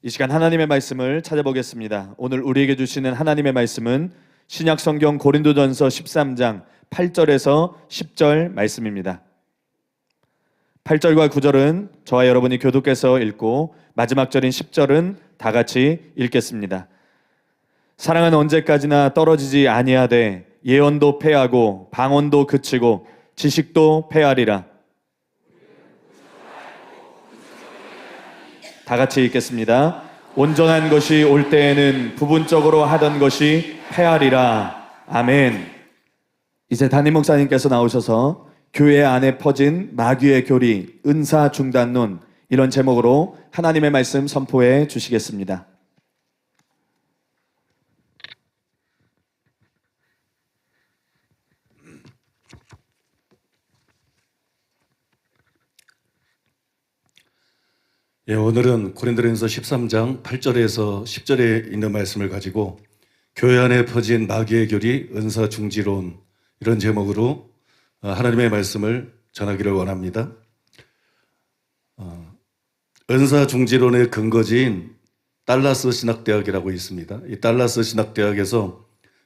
이 시간 하나님의 말씀을 찾아보겠습니다. 오늘 우리에게 주시는 하나님의 말씀은 신약성경 고린도전서 13장 8절에서 10절 말씀입니다. 8절과 9절은 저와 여러분이 교독해서 읽고 마지막 절인 10절은 다 같이 읽겠습니다. 사랑은 언제까지나 떨어지지 아니하되 예언도 패하고 방언도 그치고 지식도 패하리라. 다 같이 읽겠습니다. 온전한 것이 올 때에는 부분적으로 하던 것이 패하리라. 아멘. 이제 담임 목사님께서 나오셔서 교회 안에 퍼진 마귀의 교리, 은사 중단론, 이런 제목으로 하나님의 말씀 선포해 주시겠습니다. 오늘은 고린도전서 13장 8절에서 10절에 있는 말씀을 가지고 교회 안에 퍼진 마귀의 교리, 은사 중지론, 이런 제목으로 하나님의 말씀을 전하기를 원합니다. 은사 중지론의 근거지인 달라스 신학대학이라고 있습니다. 이 달라스 신학대학에서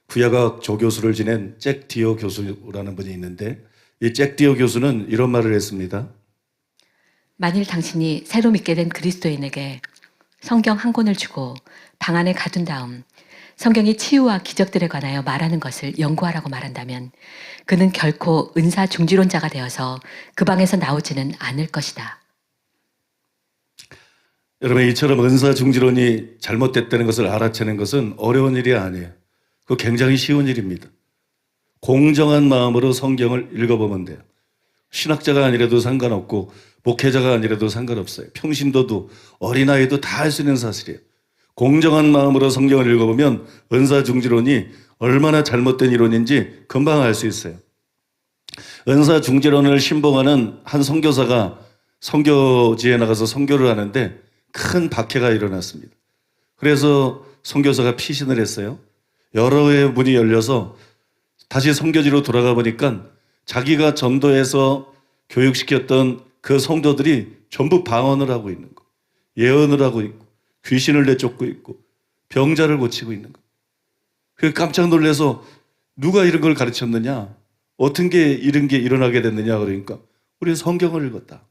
구약학 조교수를 지낸 잭 디어 교수라는 분이 있는데, 이 잭 디어 교수는 이런 말을 했습니다. 만일 당신이 새로 믿게 된 그리스도인에게 성경 한 권을 주고 방 안에 가둔 다음 성경이 치유와 기적들에 관하여 말하는 것을 연구하라고 말한다면 그는 결코 은사 중지론자가 되어서 그 방에서 나오지는 않을 것이다. 여러분, 이처럼 은사 중지론이 잘못됐다는 것을 알아채는 것은 어려운 일이 아니에요. 그거 굉장히 쉬운 일입니다. 공정한 마음으로 성경을 읽어보면 돼요. 신학자가 아니라도 상관없고 목회자가 아니라도 상관없어요. 평신도도 어린아이도 다 할 수 있는 사실이에요. 공정한 마음으로 성경을 읽어보면 은사 중지론이 얼마나 잘못된 이론인지 금방 알 수 있어요. 은사 중지론을 신봉하는 한 선교사가 선교지에 나가서 선교를 하는데 큰 박해가 일어났습니다. 그래서 선교사가 피신을 했어요. 여러 해 문이 열려서 다시 선교지로 돌아가 보니까 자기가 전도해서 교육시켰던 그 성도들이 전부 방언을 하고 있는 거, 예언을 하고 있고, 귀신을 내쫓고 있고, 병자를 고치고 있는 거. 그래서 깜짝 놀라서 누가 이런 걸 가르쳤느냐? 어떻게 이런 게 일어나게 됐느냐? 그러니까 우리는 성경을 읽었다.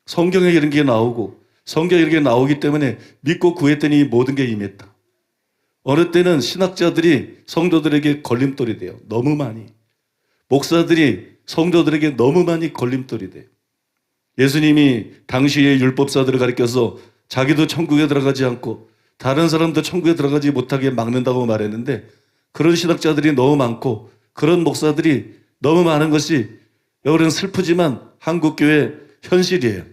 성경에 이런 게 나오고, 성경에 이런 게 나오기 때문에 믿고 구했더니 모든 게 임했다. 어느 때는 신학자들이 성도들에게 걸림돌이 돼요. 너무 많이. 목사들이 성도들에게 너무 많이 걸림돌이 돼요. 예수님이 당시의 율법사들을 가리켜서 자기도 천국에 들어가지 않고 다른 사람도 천국에 들어가지 못하게 막는다고 말했는데, 그런 신학자들이 너무 많고 그런 목사들이 너무 많은 것이 여러분 슬프지만 한국교회 현실이에요.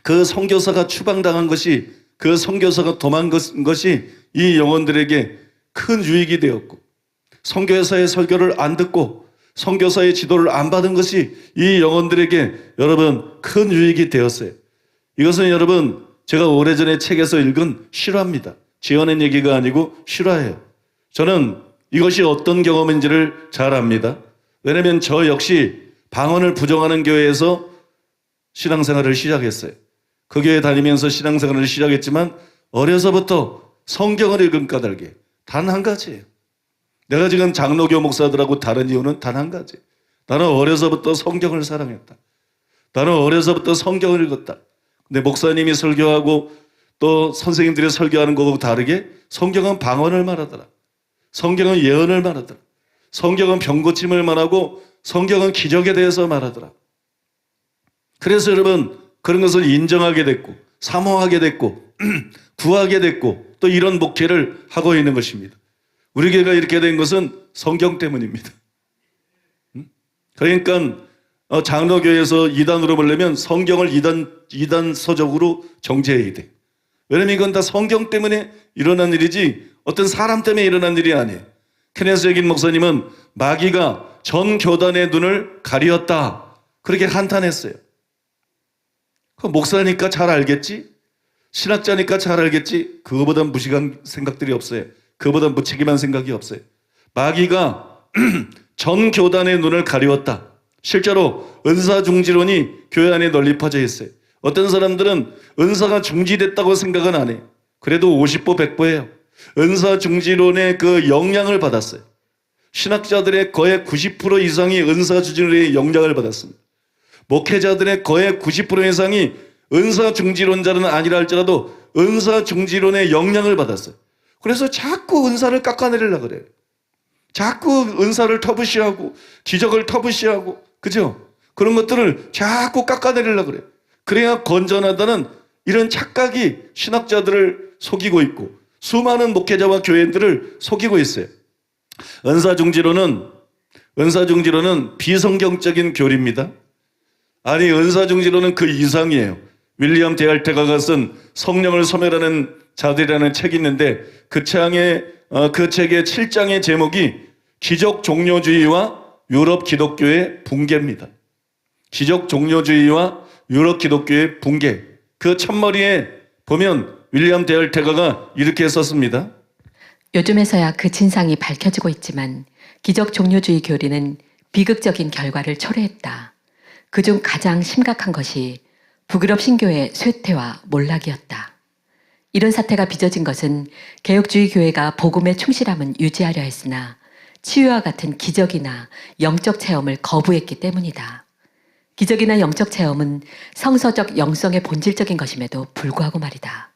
그 선교사가 추방당한 것이, 그 선교사가 도망간 것이 이 영혼들에게 큰 유익이 되었고, 선교사의 설교를 안 듣고 선교사의 지도를 안 받은 것이 이 영혼들에게 여러분 큰 유익이 되었어요. 이것은 여러분 제가 오래전에 책에서 읽은 실화입니다. 지어낸 얘기가 아니고 실화예요. 저는 이것이 어떤 경험인지를 잘 압니다. 왜냐하면 저 역시 방언을 부정하는 교회에서 신앙생활을 시작했어요. 그 교회 다니면서 신앙생활을 시작했지만 어려서부터 성경을 읽은 까닭에 단 한 가지예요. 내가 지금 장로교 목사들하고 다른 이유는 단 한 가지. 나는 어려서부터 성경을 사랑했다. 나는 어려서부터 성경을 읽었다. 근데 목사님이 설교하고 또 선생님들이 설교하는 것하고 다르게 성경은 방언을 말하더라. 성경은 예언을 말하더라. 성경은 병고침을 말하고 성경은 기적에 대해서 말하더라. 그래서 여러분 그런 것을 인정하게 됐고 사모하게 됐고 구하게 됐고 또 이런 목회를 하고 있는 것입니다. 우리 교회가 이렇게 된 것은 성경 때문입니다. 그러니까 장로교에서 이단으로 보려면 성경을 이단 서적으로 정죄해야 돼. 왜냐면 이건 다 성경 때문에 일어난 일이지 어떤 사람 때문에 일어난 일이 아니에요. 케네스 에긴 목사님은 마귀가 전 교단의 눈을 가리었다, 그렇게 한탄했어요. 그 목사니까 잘 알겠지? 신학자니까 잘 알겠지? 그거보다 무식한 생각들이 없어요. 그보다 무책임한 생각이 없어요. 마귀가 전 교단의 눈을 가리웠다. 실제로 은사중지론이 교회 안에 널리 퍼져 있어요. 어떤 사람들은 은사가 중지됐다고 생각은 안 해요. 그래도 50보 100보예요. 은사 중지론의 그 영향을 받았어요. 신학자들의 거의 90% 이상이 은사 중지론의 영향을 받았습니다. 목회자들의 거의 90% 이상이 은사 중지론자는 아니라 할지라도 은사 중지론의 영향을 받았어요. 그래서 자꾸 은사를 깎아내리려고 그래요. 자꾸 은사를 터부시하고 기적을 터부시하고, 그죠? 그런 것들을 자꾸 깎아내리려고 그래요. 그래야 건전하다는 이런 착각이 신학자들을 속이고 있고 수많은 목회자와 교회들을 속이고 있어요. 은사 중지론은 비성경적인 교리입니다. 아니, 은사 중지론은 그 이상이에요. 윌리엄 데알테가가 쓴 성령을 소멸하는 자들이라는 책이 있는데 그 책의 7장의 제목이 기적 종료주의와 유럽 기독교의 붕괴입니다. 기적 종료주의와 유럽 기독교의 붕괴. 그 첫머리에 보면 윌리엄 데알테가가 이렇게 썼습니다. 요즘에서야 그 진상이 밝혀지고 있지만 기적 종료주의 교리는 비극적인 결과를 초래했다. 그중 가장 심각한 것이 북유럽 신교의 쇠퇴와 몰락이었다. 이런 사태가 빚어진 것은 개혁주의 교회가 복음의 충실함은 유지하려 했으나 치유와 같은 기적이나 영적 체험을 거부했기 때문이다. 기적이나 영적 체험은 성서적 영성의 본질적인 것임에도 불구하고 말이다.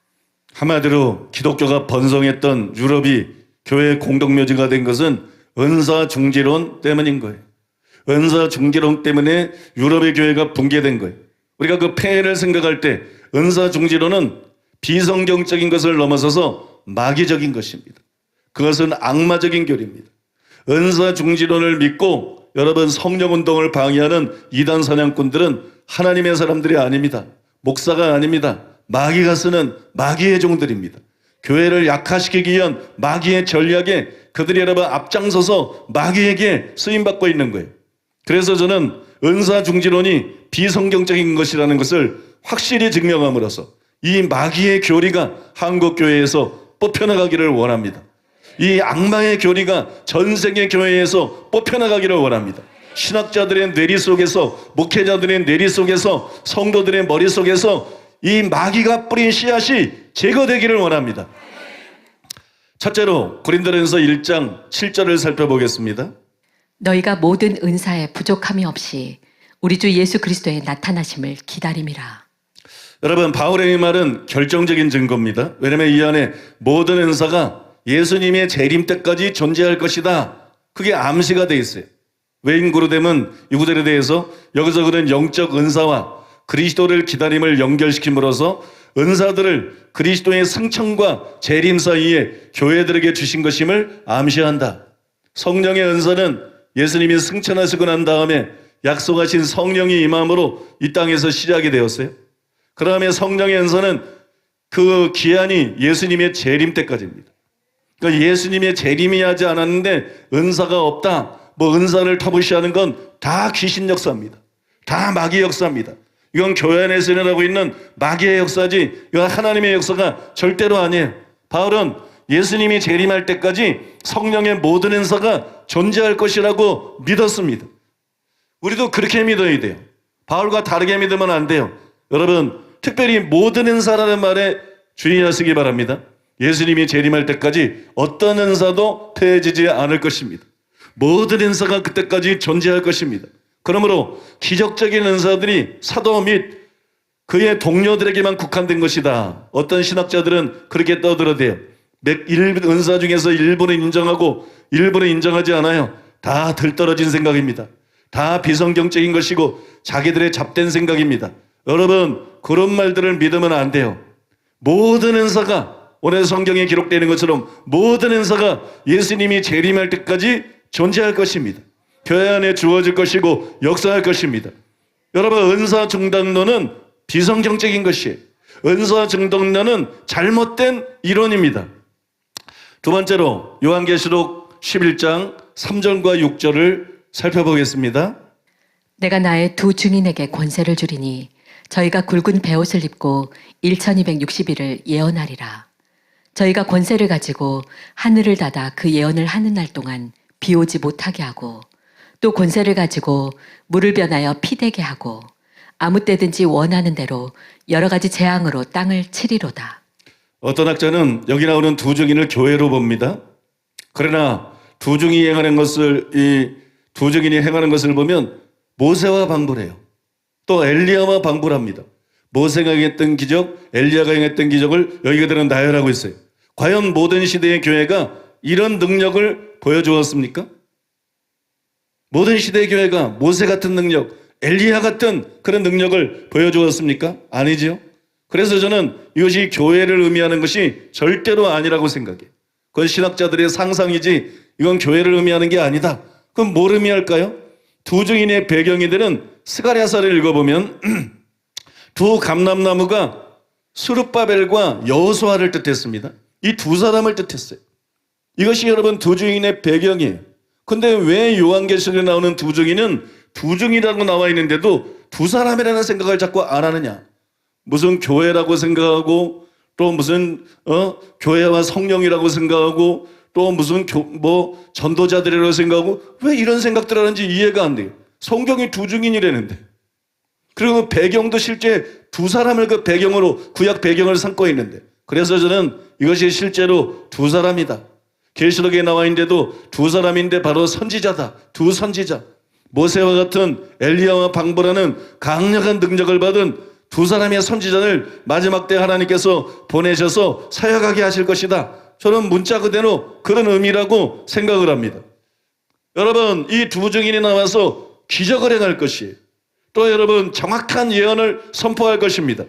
한마디로 기독교가 번성했던 유럽이 교회의 공동묘지가 된 것은 은사 중지론 때문인 거예요. 은사 중지론 때문에 유럽의 교회가 붕괴된 거예요. 우리가 그 폐해를 생각할 때 은사 중지론은 비성경적인 것을 넘어서서 마귀적인 것입니다. 그것은 악마적인 교리입니다. 은사 중지론을 믿고 여러분 성령운동을 방해하는 이단 사냥꾼들은 하나님의 사람들이 아닙니다. 목사가 아닙니다. 마귀가 쓰는 마귀의 종들입니다. 교회를 약화시키기 위한 마귀의 전략에 그들이 여러분 앞장서서 마귀에게 쓰임받고 있는 거예요. 그래서 저는 은사 중지론이 비성경적인 것이라는 것을 확실히 증명함으로써 이 마귀의 교리가 한국교회에서 뽑혀나가기를 원합니다. 이 악마의 교리가 전 세계 교회에서 뽑혀나가기를 원합니다. 신학자들의 뇌리 속에서, 목회자들의 뇌리 속에서, 성도들의 머리 속에서 이 마귀가 뿌린 씨앗이 제거되기를 원합니다. 첫째로 고린도전서 1장 7절을 살펴보겠습니다. 너희가 모든 은사에 부족함이 없이 우리 주 예수 그리스도의 나타나심을 기다림이라. 여러분, 바울의 이 말은 결정적인 증거입니다. 왜냐하면 이 안에 모든 은사가 예수님의 재림 때까지 존재할 것이다. 그게 암시가 돼 있어요. 외인고르뎀은 이 구절에 대해서 여기서 그런 영적 은사와 그리스도를 기다림을 연결시킴으로써 은사들을 그리스도의 승천과 재림 사이에 교회들에게 주신 것임을 암시한다. 성령의 은사는 예수님이 승천하시고 난 다음에 약속하신 성령이 임함으로 이 땅에서 시작이 되었어요. 그 다음에 성령의 은사는 그 기한이 예수님의 재림 때까지입니다. 그러니까 예수님의 재림이 하지 않았는데 은사가 없다. 뭐 은사를 터부시하는 건 다 귀신 역사입니다. 다 마귀 역사입니다. 이건 교회 안에서 일어나고 있는 마귀의 역사지 이건 하나님의 역사가 절대로 아니에요. 바울은 예수님이 재림할 때까지 성령의 모든 은사가 존재할 것이라고 믿었습니다. 우리도 그렇게 믿어야 돼요. 바울과 다르게 믿으면 안 돼요. 여러분, 특별히 모든 은사라는 말에 주의하시기 바랍니다. 예수님이 재림할 때까지 어떤 은사도 폐해지지 않을 것입니다. 모든 은사가 그때까지 존재할 것입니다. 그러므로 기적적인 은사들이 사도 및 그의 동료들에게만 국한된 것이다. 어떤 신학자들은 그렇게 떠들어대요. 은사 중에서 일부는 인정하고 일부는 인정하지 않아요. 다 들떨어진 생각입니다. 다 비성경적인 것이고 자기들의 잡된 생각입니다. 여러분, 그런 말들을 믿으면 안 돼요. 모든 은사가 오늘 성경에 기록되는 것처럼 모든 은사가 예수님이 재림할 때까지 존재할 것입니다. 교회 안에 주어질 것이고 역사할 것입니다. 여러분, 은사 중단론은 비성경적인 것이에요. 은사 중단론은 잘못된 이론입니다. 두 번째로 요한계시록 11장 3절과 6절을 살펴보겠습니다. 내가 나의 두 증인에게 권세를 주리니 저희가 굵은 베옷을 입고 1260일을 예언하리라. 저희가 권세를 가지고 하늘을 닫아 그 예언을 하는 날 동안 비 오지 못하게 하고 또 권세를 가지고 물을 변하여 피 되게 하고 아무 때든지 원하는 대로 여러 가지 재앙으로 땅을 치리로다. 어떤 학자는 여기 나오는 두 증인을 교회로 봅니다. 그러나 두 증인이 행하는 것을 보면 모세와 방불해요. 또 엘리야와 방불합니다. 모세가 행했던 기적, 엘리야가 행했던 기적을 여기 그대로 나열하고 있어요. 과연 모든 시대의 교회가 이런 능력을 보여주었습니까? 모든 시대의 교회가 모세 같은 능력, 엘리야 같은 그런 능력을 보여주었습니까? 아니지요. 그래서 저는 이것이 교회를 의미하는 것이 절대로 아니라고 생각해요. 그건 신학자들의 상상이지 이건 교회를 의미하는 게 아니다. 그럼 뭘 의미할까요? 두 증인의 배경이 되는 스가랴서를 읽어보면 두 감람나무가 스룹바벨과 여호수아를 뜻했습니다. 이 두 사람을 뜻했어요. 이것이 여러분 두 증인의 배경이에요. 근데 왜 요한계시록에 나오는 두 증인은 두 증이라고 나와 있는데도 두 사람이라는 생각을 자꾸 안 하느냐? 무슨 교회라고 생각하고 또 무슨 교회와 성령이라고 생각하고 또 무슨 전도자들이라고 생각하고 왜 이런 생각들을 하는지 이해가 안 돼요. 성경이 두 증인이라는데. 그리고 배경도 실제 두 사람을 그 배경으로 구약 배경을 삼고 있는데 그래서 저는 이것이 실제로 두 사람이다. 계시록에 나와 있는데도 두 사람인데 바로 선지자다. 두 선지자. 모세와 같은 엘리야와 방불하는 강력한 능력을 받은 두 사람의 선지자를 마지막 때 하나님께서 보내셔서 사역하게 하실 것이다. 저는 문자 그대로 그런 의미라고 생각을 합니다. 여러분 이 두 증인이 나와서 기적을 행할 것이에요. 또 여러분 정확한 예언을 선포할 것입니다.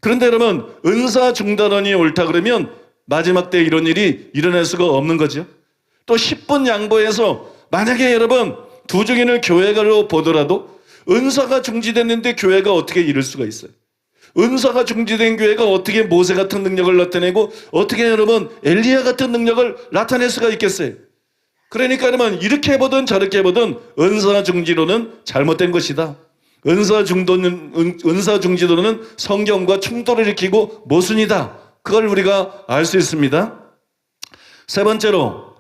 그런데 여러분 은사 중단원이 옳다 그러면 마지막 때 이런 일이 일어날 수가 없는 거죠. 또 10분 양보해서 만약에 여러분 두 증인을 교회가로 보더라도 은사가 중지됐는데 교회가 어떻게 이룰 수가 있어요? 은사가 중지된 교회가 어떻게 모세 같은 능력을 나타내고 어떻게 여러분 엘리야 같은 능력을 나타낼 수가 있겠어요? 그러니까 여러분 이렇게 보든 저렇게 보든 은사 중지로는 잘못된 것이다. 은사 중지도는 성경과 충돌을 일으키고 모순이다. 그걸 우리가 알 수 있습니다. 세 번째로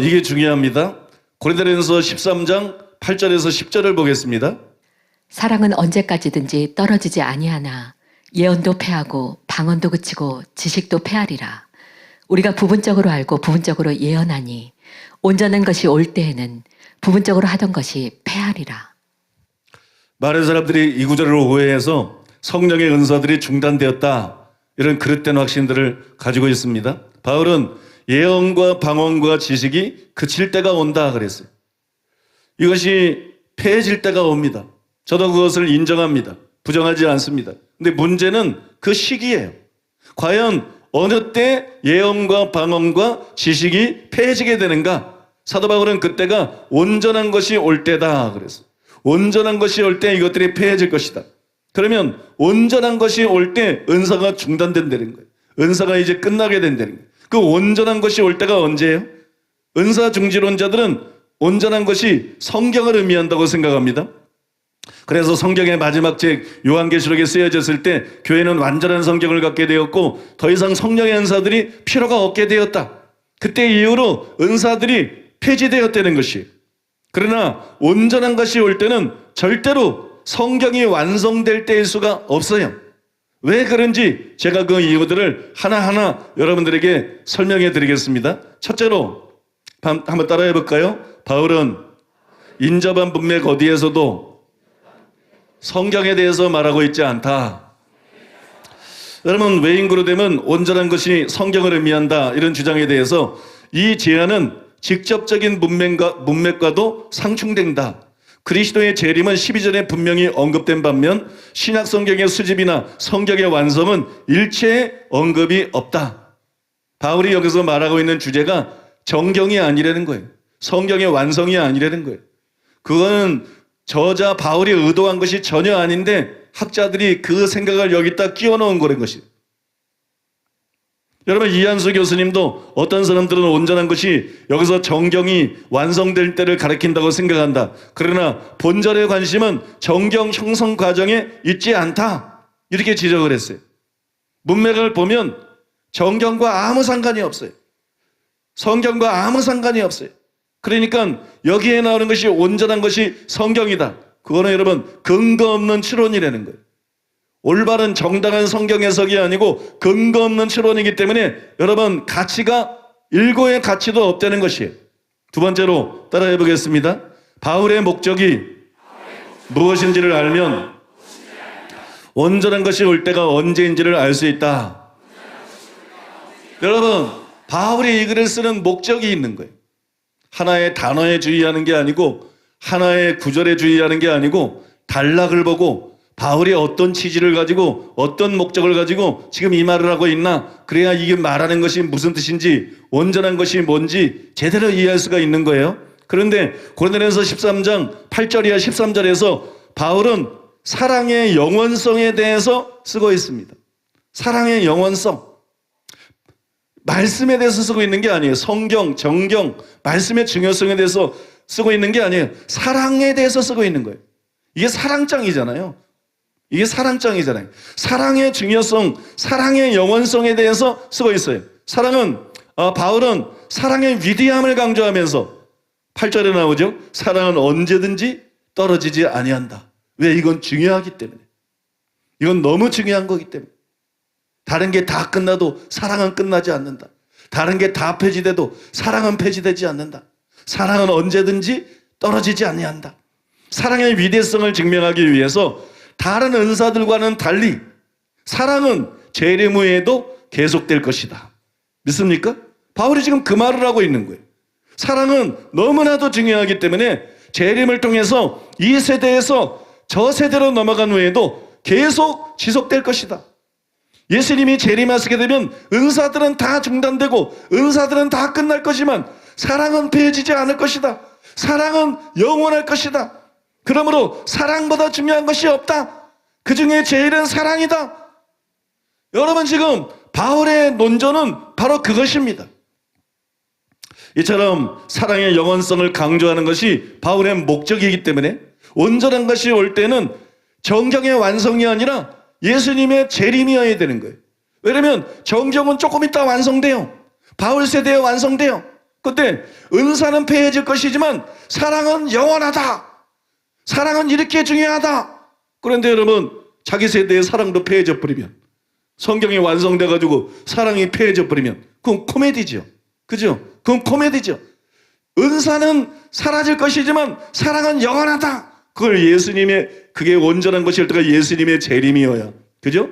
이게 중요합니다. 고린도전서 13장 8절에서 10절을 보겠습니다. 사랑은 언제까지든지 떨어지지 아니하나 예언도 패하고 방언도 그치고 지식도 패하리라. 우리가 부분적으로 알고 부분적으로 예언하니 온전한 것이 올 때에는 부분적으로 하던 것이 패하리라. 많은 사람들이 이 구절을 오해해서 성령의 은사들이 중단되었다. 이런 그릇된 확신들을 가지고 있습니다. 바울은 예언과 방언과 지식이 그칠 때가 온다 그랬어요. 이것이 패해질 때가 옵니다. 저도 그것을 인정합니다. 부정하지 않습니다. 근데 문제는 그 시기예요. 과연 어느 때 예언과 방언과 지식이 패해지게 되는가? 사도 바울은 그때가 온전한 것이 올 때다 그랬어요. 온전한 것이 올 때 이것들이 패해질 것이다. 그러면 온전한 것이 올 때 은사가 중단된다는 거예요. 은사가 이제 끝나게 된다는 거예요. 그 온전한 것이 올 때가 언제예요? 은사 중지론자들은 온전한 것이 성경을 의미한다고 생각합니다. 그래서 성경의 마지막 책 요한계시록에 쓰여졌을 때 교회는 완전한 성경을 갖게 되었고 더 이상 성령의 은사들이 필요가 없게 되었다. 그때 이후로 은사들이 폐지되었다는 것이에요. 그러나 온전한 것이 올 때는 절대로 성경이 완성될 때일 수가 없어요. 왜 그런지 제가 그 이유들을 하나하나 여러분들에게 설명해 드리겠습니다. 첫째로 한번 따라해 볼까요? 바울은 인접한 문맥 어디에서도 성경에 대해서 말하고 있지 않다. 여러분 외인구로 되면 온전한 것이 성경을 의미한다 이런 주장에 대해서 이 제안은 직접적인 문맥과도 상충된다. 그리스도의 재림은 12절에 분명히 언급된 반면 신약 성경의 수집이나 성경의 완성은 일체의 언급이 없다. 바울이 여기서 말하고 있는 주제가 정경이 아니라는 거예요. 성경의 완성이 아니라는 거예요. 그거는 저자 바울이 의도한 것이 전혀 아닌데 학자들이 그 생각을 여기다 끼워 넣은 거라는 것이에요. 여러분 이한수 교수님도 어떤 사람들은 온전한 것이 여기서 정경이 완성될 때를 가리킨다고 생각한다. 그러나 본절의 관심은 정경 형성 과정에 있지 않다. 이렇게 지적을 했어요. 문맥을 보면 정경과 아무 상관이 없어요. 성경과 아무 상관이 없어요. 그러니까 여기에 나오는 것이 온전한 것이 성경이다. 그거는 여러분 근거 없는 추론이라는 거예요. 올바른 정당한 성경 해석이 아니고 근거 없는 추론이기 때문에 여러분 가치가 일고의 가치도 없다는 것이에요. 두 번째로 따라해 보겠습니다. 바울의 목적이 무엇인지를 알면 온전한 것이 올 때가 언제인지를 알 수 있다. 여러분, 바울이 이 글을 쓰는 목적이 있는 거예요. 하나의 단어에 주의하는 게 아니고 하나의 구절에 주의하는 게 아니고 단락을 보고 바울이 어떤 취지를 가지고 어떤 목적을 가지고 지금 이 말을 하고 있나, 그래야 이게 말하는 것이 무슨 뜻인지 온전한 것이 뭔지 제대로 이해할 수가 있는 거예요. 그런데 고린도전서 13장 8절이야 13절에서 바울은 사랑의 영원성에 대해서 쓰고 있습니다. 사랑의 영원성. 말씀에 대해서 쓰고 있는 게 아니에요. 성경, 정경, 말씀의 중요성에 대해서 쓰고 있는 게 아니에요. 사랑에 대해서 쓰고 있는 거예요. 이게 사랑장이잖아요. 이게 사랑장이잖아요. 사랑의 중요성, 사랑의 영원성에 대해서 쓰고 있어요. 바울은 사랑의 위대함을 강조하면서 8절에 나오죠. 사랑은 언제든지 떨어지지 아니한다. 왜? 이건 중요하기 때문에. 이건 너무 중요한 거기 때문에. 다른 게 다 끝나도 사랑은 끝나지 않는다. 다른 게 다 폐지돼도 사랑은 폐지되지 않는다. 사랑은 언제든지 떨어지지 아니한다. 사랑의 위대성을 증명하기 위해서 다른 은사들과는 달리 사랑은 재림 후에도 계속될 것이다. 믿습니까? 바울이 지금 그 말을 하고 있는 거예요. 사랑은 너무나도 중요하기 때문에 재림을 통해서 이 세대에서 저 세대로 넘어간 후에도 계속 지속될 것이다. 예수님이 재림하시게 되면 은사들은 다 중단되고 은사들은 다 끝날 것이지만 사랑은 폐해지지 않을 것이다. 사랑은 영원할 것이다. 그러므로 사랑보다 중요한 것이 없다. 그 중에 제일은 사랑이다. 여러분, 지금 바울의 논조는 바로 그것입니다. 이처럼 사랑의 영원성을 강조하는 것이 바울의 목적이기 때문에 온전한 것이 올 때는 정경의 완성이 아니라 예수님의 재림이어야 되는 거예요. 왜냐하면 정경은 조금 있다 완성돼요. 바울 세대에 완성돼요. 그때 은사는 폐해질 것이지만 사랑은 영원하다. 사랑은 이렇게 중요하다. 그런데 여러분, 자기 세대의 사랑도 폐해져 버리면, 성경이 완성돼 가지고 사랑이 폐해져 버리면 그건 코미디죠. 그죠? 그건 코미디죠. 은사는 사라질 것이지만 사랑은 영원하다. 그게 온전한 것일 때가 예수님의 재림이어야. 그죠?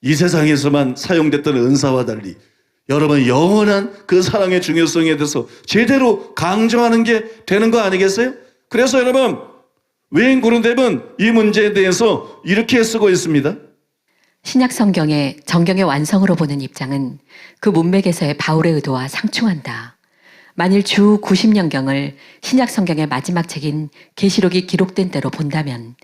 이 세상에서만 사용됐던 은사와 달리 여러분, 영원한 그 사랑의 중요성에 대해서 제대로 강조하는 게 되는 거 아니겠어요? 그래서 여러분, 외인 고린도는 이 문제에 대해서 이렇게 쓰고 있습니다. 신약 성경의 정경의 완성으로 보는 입장은 그 문맥에서의 바울의 의도와 상충한다. 만일 주 90년경을 신약 성경의 마지막 책인 계시록이 기록된 대로 본다면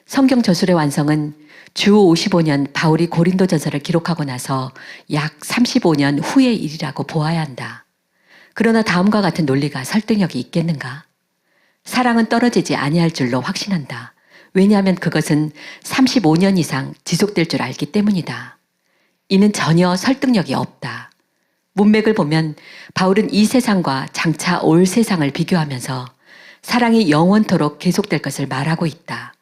성경 저술의 완성은 주 55년 바울이 고린도전서를 기록하고 나서 약 35년 후의 일이라고 보아야 한다. 그러나 다음과 같은 논리가 설득력이 있겠는가? 사랑은 떨어지지 아니할 줄로 확신한다. 왜냐하면 그것은 35년 이상 지속될 줄 알기 때문이다. 이는 전혀 설득력이 없다. 문맥을 보면 바울은 이 세상과 장차 올 세상을 비교하면서 사랑이 영원토록 계속될 것을 말하고 있다.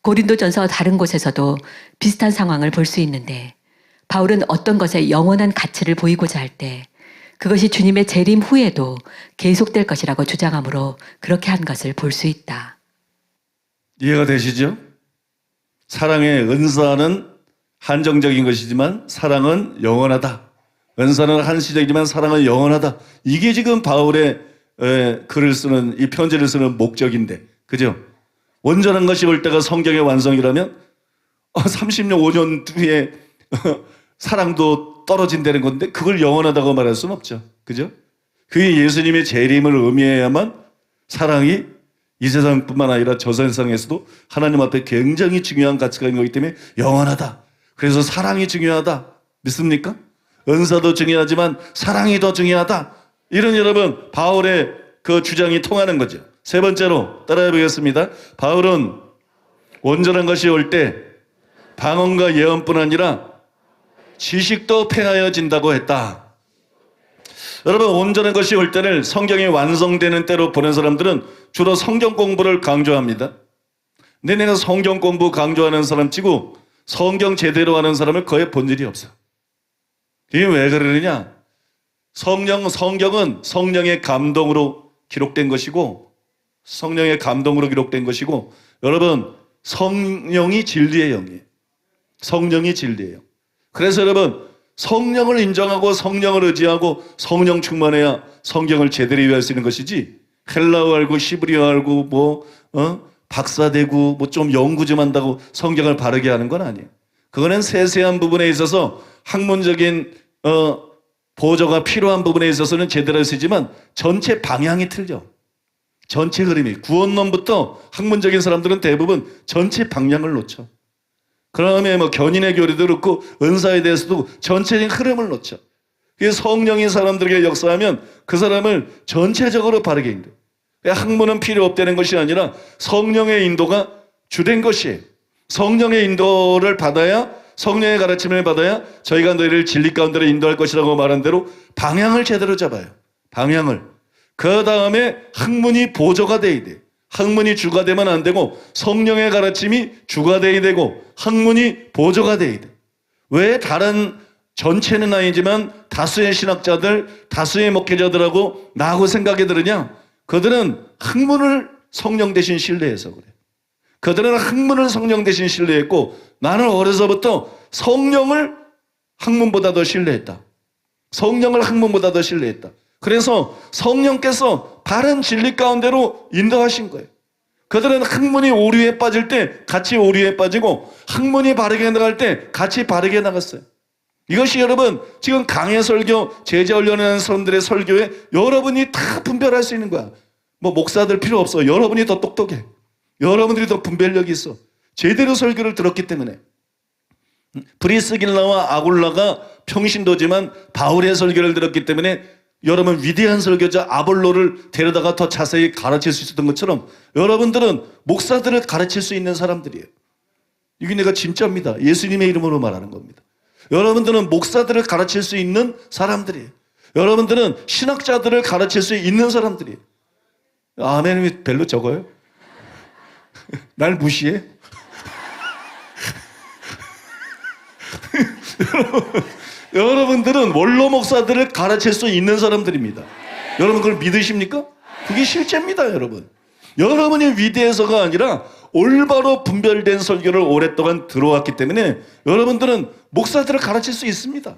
고린도전서 다른 곳에서도 비슷한 상황을 볼 수 있는데 바울은 어떤 것에 영원한 가치를 보이고자 할 때 그것이 주님의 재림 후에도 계속될 것이라고 주장하므로 그렇게 한 것을 볼 수 있다. 이해가 되시죠? 사랑의 은사는 한정적인 것이지만 사랑은 영원하다. 은사는 한시적이지만 사랑은 영원하다. 이게 지금 바울의 글을 쓰는, 이 편지를 쓰는 목적인데, 그죠? 온전한 것이 올 때가 성경의 완성이라면 30년, 5년 뒤에 사랑도 떨어진다는 건데 그걸 영원하다고 말할 수는 없죠. 그죠? 그게 예수님의 재림을 의미해야만 사랑이 이 세상뿐만 아니라 저 세상에서도 하나님 앞에 굉장히 중요한 가치가 있는 거기 때문에 영원하다. 그래서 사랑이 중요하다. 믿습니까? 은사도 중요하지만 사랑이 더 중요하다. 이런 여러분, 바울의 그 주장이 통하는 거죠. 세 번째로 따라해 보겠습니다. 바울은 온전한 것이 올 때 방언과 예언뿐 아니라 지식도 폐하여진다고 했다. 여러분, 온전한 것이 올 때를 성경이 완성되는 때로 보는 사람들은 주로 성경 공부를 강조합니다. 근데 내가 성경 공부 강조하는 사람 치고 성경 제대로 하는 사람을 거의 본 일이 없어. 이게 왜 그러느냐? 성경은 성령의 감동으로 기록된 것이고, 성령의 감동으로 기록된 것이고, 여러분, 성령이 진리의 영이에요. 성령이 진리예요. 그래서 여러분, 성령을 인정하고 성령을 의지하고 성령 충만해야 성경을 제대로 이해할 수 있는 것이지, 헬라어 알고 시브리어 알고 박사되고 좀 연구 좀 한다고 성경을 바르게 하는 건 아니에요. 그거는 세세한 부분에 있어서 학문적인 보조가 필요한 부분에 있어서는 제대로 할 수 있지만 전체 방향이 틀려. 전체 흐름이. 구원론부터 학문적인 사람들은 대부분 전체 방향을 놓쳐. 그다음에 견인의 교리도 그렇고 은사에 대해서도 전체적인 흐름을 놓쳐. 그래서 성령이 사람들에게 역사하면 그 사람을 전체적으로 바르게 인도해. 학문은 필요 없다는 것이 아니라 성령의 인도가 주된 것이에요. 성령의 인도를 받아야, 성령의 가르침을 받아야 저희가 너희를 진리 가운데로 인도할 것이라고 말한 대로 방향을 제대로 잡아요. 방향을. 그 다음에 학문이 보조가 돼야 돼. 학문이 주가 되면 안 되고 성령의 가르침이 주가 돼야 되고 학문이 보조가 돼야 돼. 왜 다른 전체는 아니지만 다수의 신학자들, 다수의 목회자들하고 나하고 생각이 다르냐? 그들은 학문을 성령 대신 신뢰해서 그래. 그들은 학문을 성령 대신 신뢰했고 나는 어려서부터 성령을 학문보다 더 신뢰했다. 성령을 학문보다 더 신뢰했다. 그래서 성령께서 바른 진리 가운데로 인도하신 거예요. 그들은 학문이 오류에 빠질 때 같이 오류에 빠지고 학문이 바르게 나갈 때 같이 바르게 나갔어요. 이것이 여러분 지금 강해 설교, 제자 훈련하는 사람들의 설교에 여러분이 다 분별할 수 있는 거야. 목사들 필요 없어. 여러분이 더 똑똑해. 여러분들이 더 분별력이 있어. 제대로 설교를 들었기 때문에. 브리스길라와 아굴라가 평신도지만 바울의 설교를 들었기 때문에 여러분 위대한 설교자 아볼로를 데려다가 더 자세히 가르칠 수 있었던 것처럼 여러분들은 목사들을 가르칠 수 있는 사람들이에요. 이게 내가 진짜입니다. 예수님의 이름으로 말하는 겁니다. 여러분들은 목사들을 가르칠 수 있는 사람들이에요. 여러분들은 신학자들을 가르칠 수 있는 사람들이에요. 아멘이 별로 적어요? 날 무시해? 여러분들은 원로 목사들을 가르칠 수 있는 사람들입니다. 여러분 그걸 믿으십니까? 그게 실제입니다, 여러분. 여러분이 위대해서가 아니라 올바로 분별된 설교를 오랫동안 들어왔기 때문에 여러분들은 목사들을 가르칠 수 있습니다.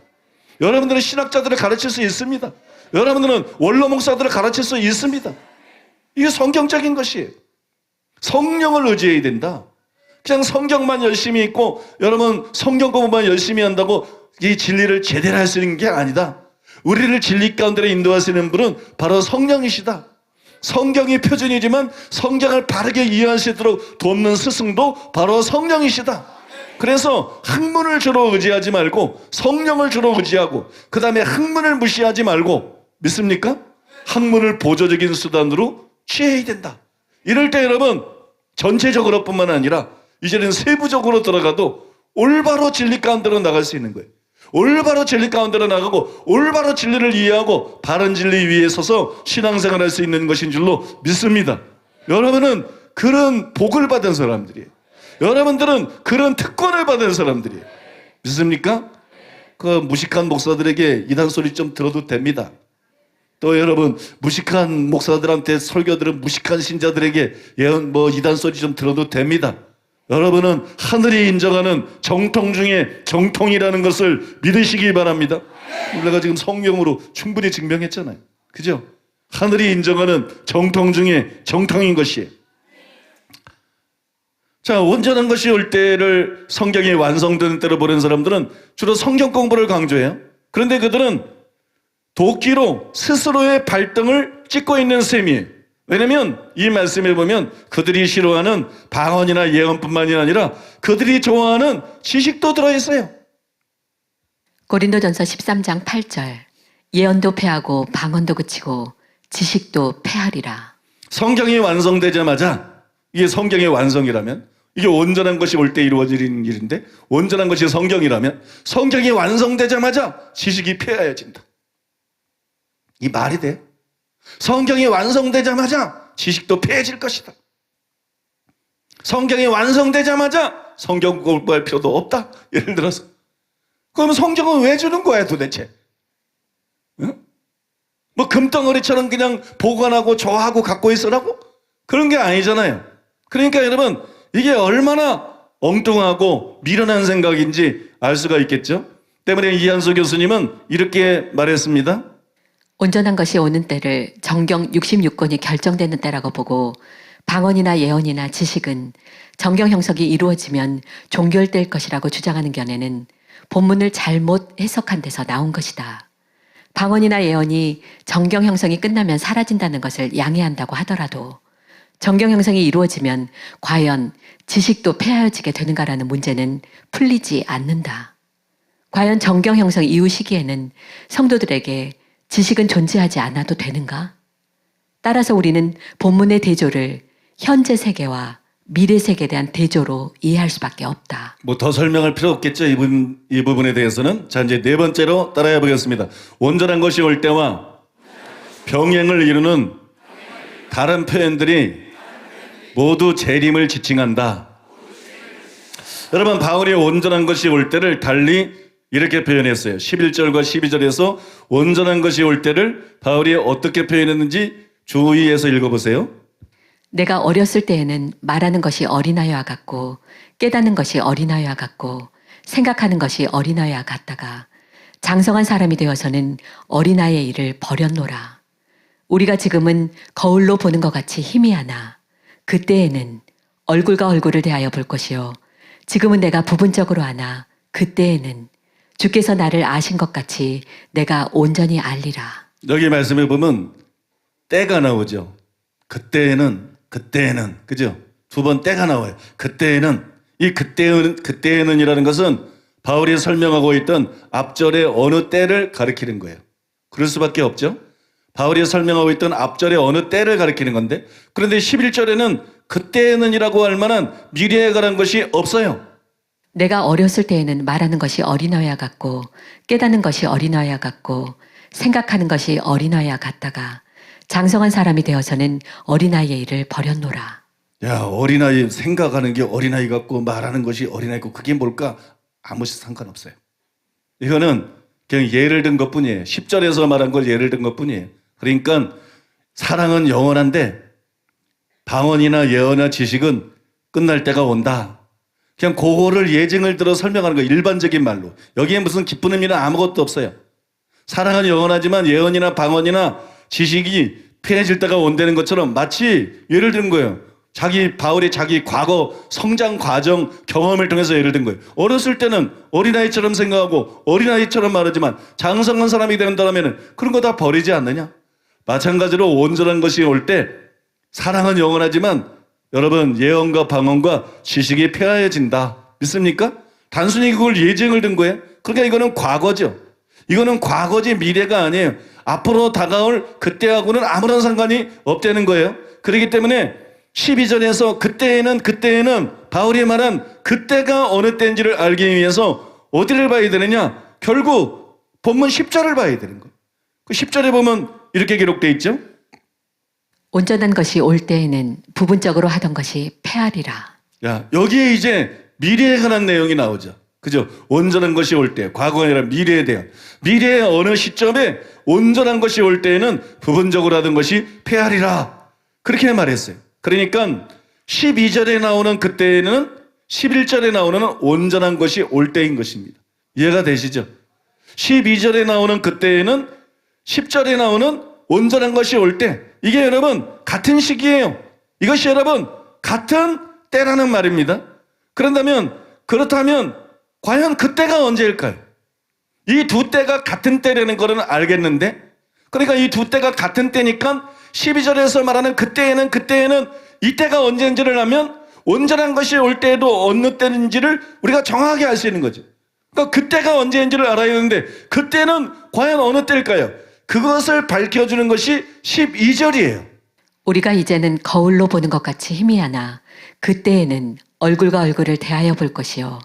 여러분들은 신학자들을 가르칠 수 있습니다. 여러분들은 원로 목사들을 가르칠 수 있습니다. 이게 성경적인 것이에요. 성령을 의지해야 된다. 그냥 성경만 열심히 읽고 여러분 성경 공부만 열심히 한다고 이 진리를 제대로 할 수 있는 게 아니다. 우리를 진리 가운데로 인도하시는 분은 바로 성령이시다. 성경이 표준이지만 성경을 바르게 이해할 수 있도록 돕는 스승도 바로 성령이시다. 그래서 학문을 주로 의지하지 말고 성령을 주로 의지하고 그 다음에 학문을 무시하지 말고 믿습니까? 학문을 보조적인 수단으로 취해야 된다. 이럴 때 여러분 전체적으로 뿐만 아니라 이제는 세부적으로 들어가도 올바로 진리 가운데로 나갈 수 있는 거예요. 올바로 진리 가운데로 나가고 올바로 진리를 이해하고 바른 진리 위에 서서 신앙생활을 할 수 있는 것인 줄로 믿습니다. 여러분은 그런 복을 받은 사람들이에요. 여러분들은 그런 특권을 받은 사람들이에요. 믿습니까? 그 무식한 목사들에게 이단 소리 좀 들어도 됩니다. 또 여러분 무식한 목사들한테 설교 들은 무식한 신자들에게 이단 소리 좀 들어도 됩니다. 여러분은 하늘이 인정하는 정통 중에 정통이라는 것을 믿으시기 바랍니다. 우리가 지금 성경으로 충분히 증명했잖아요. 그죠? 하늘이 인정하는 정통 중에 정통인 것이에요. 자, 온전한 것이 올 때를 성경이 완성되는 때로 보는 사람들은 주로 성경 공부를 강조해요. 그런데 그들은 도끼로 스스로의 발등을 찍고 있는 셈이에요. 왜냐하면 이 말씀에 보면 그들이 싫어하는 방언이나 예언뿐만이 아니라 그들이 좋아하는 지식도 들어있어요. 고린도전서 13장 8절 예언도 패하고 방언도 그치고 지식도 패하리라. 성경이 완성되자마자 이게 성경의 완성이라면 이게 온전한 것이 올 때 이루어지는 일인데 온전한 것이 성경이라면 성경이 완성되자마자 지식이 패하여진다. 이 말이 돼? 성경이 완성되자마자 지식도 패해질 것이다. 성경이 완성되자마자 성경 공부할 필요도 없다. 예를 들어서. 그러면 성경은 왜 주는 거야 도대체? 응? 뭐 금덩어리처럼 그냥 보관하고 좋아하고 갖고 있으라고? 그런 게 아니잖아요. 그러니까 여러분 이게 얼마나 엉뚱하고 미련한 생각인지 알 수가 있겠죠. 때문에 이한수 교수님은 이렇게 말했습니다. 온전한 것이 오는 때를 정경 66권이 결정되는 때라고 보고 방언이나 예언이나 지식은 정경 형성이 이루어지면 종결될 것이라고 주장하는 견해는 본문을 잘못 해석한 데서 나온 것이다. 방언이나 예언이 정경 형성이 끝나면 사라진다는 것을 양해한다고 하더라도 정경 형성이 이루어지면 과연 지식도 폐하여지게 되는가라는 문제는 풀리지 않는다. 과연 정경 형성 이후 시기에는 성도들에게 지식은 존재하지 않아도 되는가? 따라서 우리는 본문의 대조를 현재 세계와 미래 세계에 대한 대조로 이해할 수밖에 없다. 뭐 더 설명할 필요 없겠죠. 이 부분에 대해서는. 자, 이제 네 번째로 따라해 보겠습니다. 온전한 것이 올 때와 병행을 이루는 다른 표현들이 모두 재림을 지칭한다. 여러분, 바울이 온전한 것이 올 때를 달리 이렇게 표현했어요. 11절과 12절에서 온전한 것이 올 때를 바울이 어떻게 표현했는지 주의해서 읽어보세요. 내가 어렸을 때에는 말하는 것이 어린아이와 같고 깨닫는 것이 어린아이와 같고 생각하는 것이 어린아이와 같다가 장성한 사람이 되어서는 어린아이의 일을 버렸노라. 우리가 지금은 거울로 보는 것 같이 희미하나 그때에는 얼굴과 얼굴을 대하여 볼 것이요 지금은 내가 부분적으로 아나 그때에는 주께서 나를 아신 것 같이 내가 온전히 알리라. 여기 말씀해 보면 때가 나오죠. 그때에는 그죠? 두 번 때가 나와요. 그때에는 이 그때에는이라는 것은 바울이 설명하고 있던 앞절의 어느 때를 가리키는 거예요. 그럴 수밖에 없죠. 바울이 설명하고 있던 앞절의 어느 때를 가리키는 건데 그런데 11절에는 그때에는이라고 할 만한 미래에 관한 것이 없어요. 내가 어렸을 때에는 말하는 것이 어린아이와 같고 깨닫는 것이 어린아이와 같고 생각하는 것이 어린아이와 같다가 장성한 사람이 되어서는 어린아이의 일을 버렸노라. 야, 어린아이 생각하는 게 어린아이 같고 말하는 것이 어린아이 같고 그게 뭘까? 아무 상관없어요. 이거는 그냥 예를 든 것뿐이에요. 10절에서 말한 걸 예를 든 것뿐이에요. 그러니까 사랑은 영원한데 방언이나 예언이나 지식은 끝날 때가 온다. 그냥 그거를 예증을 들어 설명하는 거예요. 일반적인 말로. 여기에 무슨 기쁜 의미는 아무것도 없어요. 사랑은 영원하지만 예언이나 방언이나 지식이 폐해질 때가 온다는 것처럼 마치 예를 든 거예요. 바울이 자기 과거 성장 과정 경험을 통해서 예를 든 거예요. 어렸을 때는 어린아이처럼 생각하고 어린아이처럼 말하지만 장성한 사람이 된다면 그런 거 다 버리지 않느냐? 마찬가지로 온전한 것이 올 때 사랑은 영원하지만 여러분 예언과 방언과 지식이 폐하여진다. 믿습니까? 단순히 그걸 예증을 든 거예요. 그러니까 이거는 과거죠. 이거는 과거지 미래가 아니에요. 앞으로 다가올 그때하고는 아무런 상관이 없다는 거예요. 그렇기 때문에 12절에서 그때에는 바울이 말한 그때가 어느 때인지를 알기 위해서 어디를 봐야 되느냐? 결국 본문 10절을 봐야 되는 거예요. 그 10절에 보면 이렇게 기록되어 있죠. 온전한 것이 올 때에는 부분적으로 하던 것이 폐하리라. 야, 여기에 이제 미래에 관한 내용이 나오죠. 그죠? 온전한 것이 올 때, 과거가 아니라 미래에 대한. 미래의 어느 시점에 온전한 것이 올 때에는 부분적으로 하던 것이 폐하리라. 그렇게 말했어요. 그러니까 12절에 나오는 그때에는 11절에 나오는 온전한 것이 올 때인 것입니다. 이해가 되시죠? 12절에 나오는 그때에는 10절에 나오는 온전한 것이 올 때. 이게 여러분 같은 시기예요. 이것이 여러분 같은 때라는 말입니다. 그렇다면 과연 그때가 언제일까요? 이 두 때가 같은 때라는 거는 알겠는데 그러니까 이 두 때가 같은 때니까 12절에서 말하는 그때에는 이때가 언제인지를 하면 온전한 것이 올 때에도 어느 때인지를 우리가 정확하게 알 수 있는 거죠. 그러니까 그때가 언제인지를 알아야 하는데 그때는 과연 어느 때일까요? 그것을 밝혀주는 것이 12절이에요. 우리가 이제는 거울로 보는 것 같이 희미하나 그때에는 얼굴과 얼굴을 대하여 볼 것이요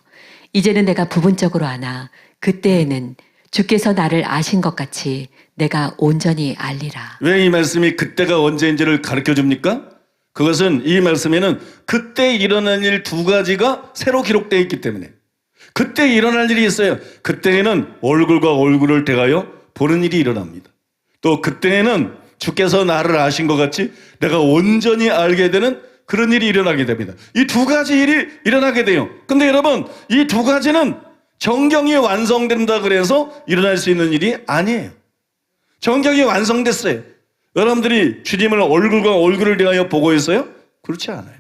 이제는 내가 부분적으로 아나 그때에는 주께서 나를 아신 것 같이 내가 온전히 알리라. 왜 이 말씀이 그때가 언제인지를 가르쳐 줍니까? 그것은 이 말씀에는 그때 일어난 일 두 가지가 새로 기록되어 있기 때문에 그때 일어날 일이 있어요. 그때에는 얼굴과 얼굴을 대하여 보는 일이 일어납니다. 또 그때에는 주께서 나를 아신 것 같이 내가 온전히 알게 되는 그런 일이 일어나게 됩니다. 이 두 가지 일이 일어나게 돼요. 근데 여러분, 이 두 가지는 정경이 완성된다 그래서 일어날 수 있는 일이 아니에요. 정경이 완성됐어요. 여러분들이 주님을 얼굴과 얼굴을 대하여 보고 있어요? 그렇지 않아요.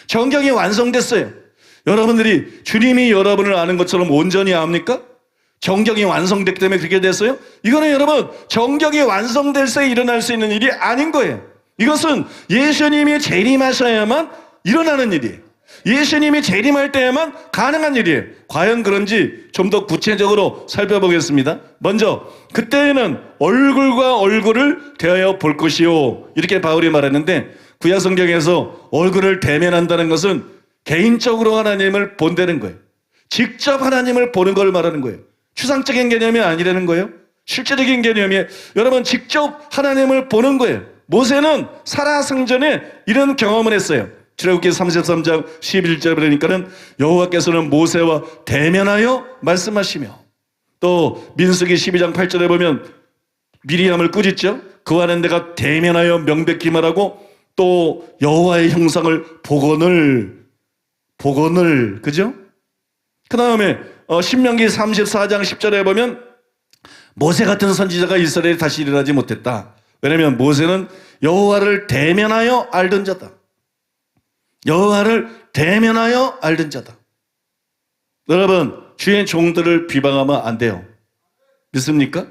정경이 완성됐어요. 여러분들이 주님이 여러분을 아는 것처럼 온전히 압니까? 정경이 완성됐기 때문에 그렇게 됐어요? 이거는 여러분, 정경이 완성될 때 일어날 수 있는 일이 아닌 거예요. 이것은 예수님이 재림하셔야만 일어나는 일이에요. 예수님이 재림할 때에만 가능한 일이에요. 과연 그런지 좀 더 구체적으로 살펴보겠습니다. 먼저 그때에는 얼굴과 얼굴을 대하여 볼 것이요, 이렇게 바울이 말했는데, 구약 성경에서 얼굴을 대면한다는 것은 개인적으로 하나님을 본다는 거예요. 직접 하나님을 보는 걸 말하는 거예요. 추상적인 개념이 아니라는 거예요. 실제적인 개념이, 여러분, 직접 하나님을 보는 거예요. 모세는 살아생전에 이런 경험을 했어요. 출애굽기 33장 11절 그러니까는 여호와께서는 모세와 대면하여 말씀하시며, 또 민수기 12장 8절에 보면 미리암을 꾸짖죠. 그와는 내가 대면하여 명백히 말하고 또 여호와의 형상을 복원을 그죠? 그 다음에 신명기 34장 10절에 보면 모세 같은 선지자가 이스라엘에 다시 일어나지 못했다. 왜냐하면 모세는 여호와를 대면하여 알던 자다. 여호와를 대면하여 알던 자다. 여러분, 주의 종들을 비방하면 안 돼요. 믿습니까?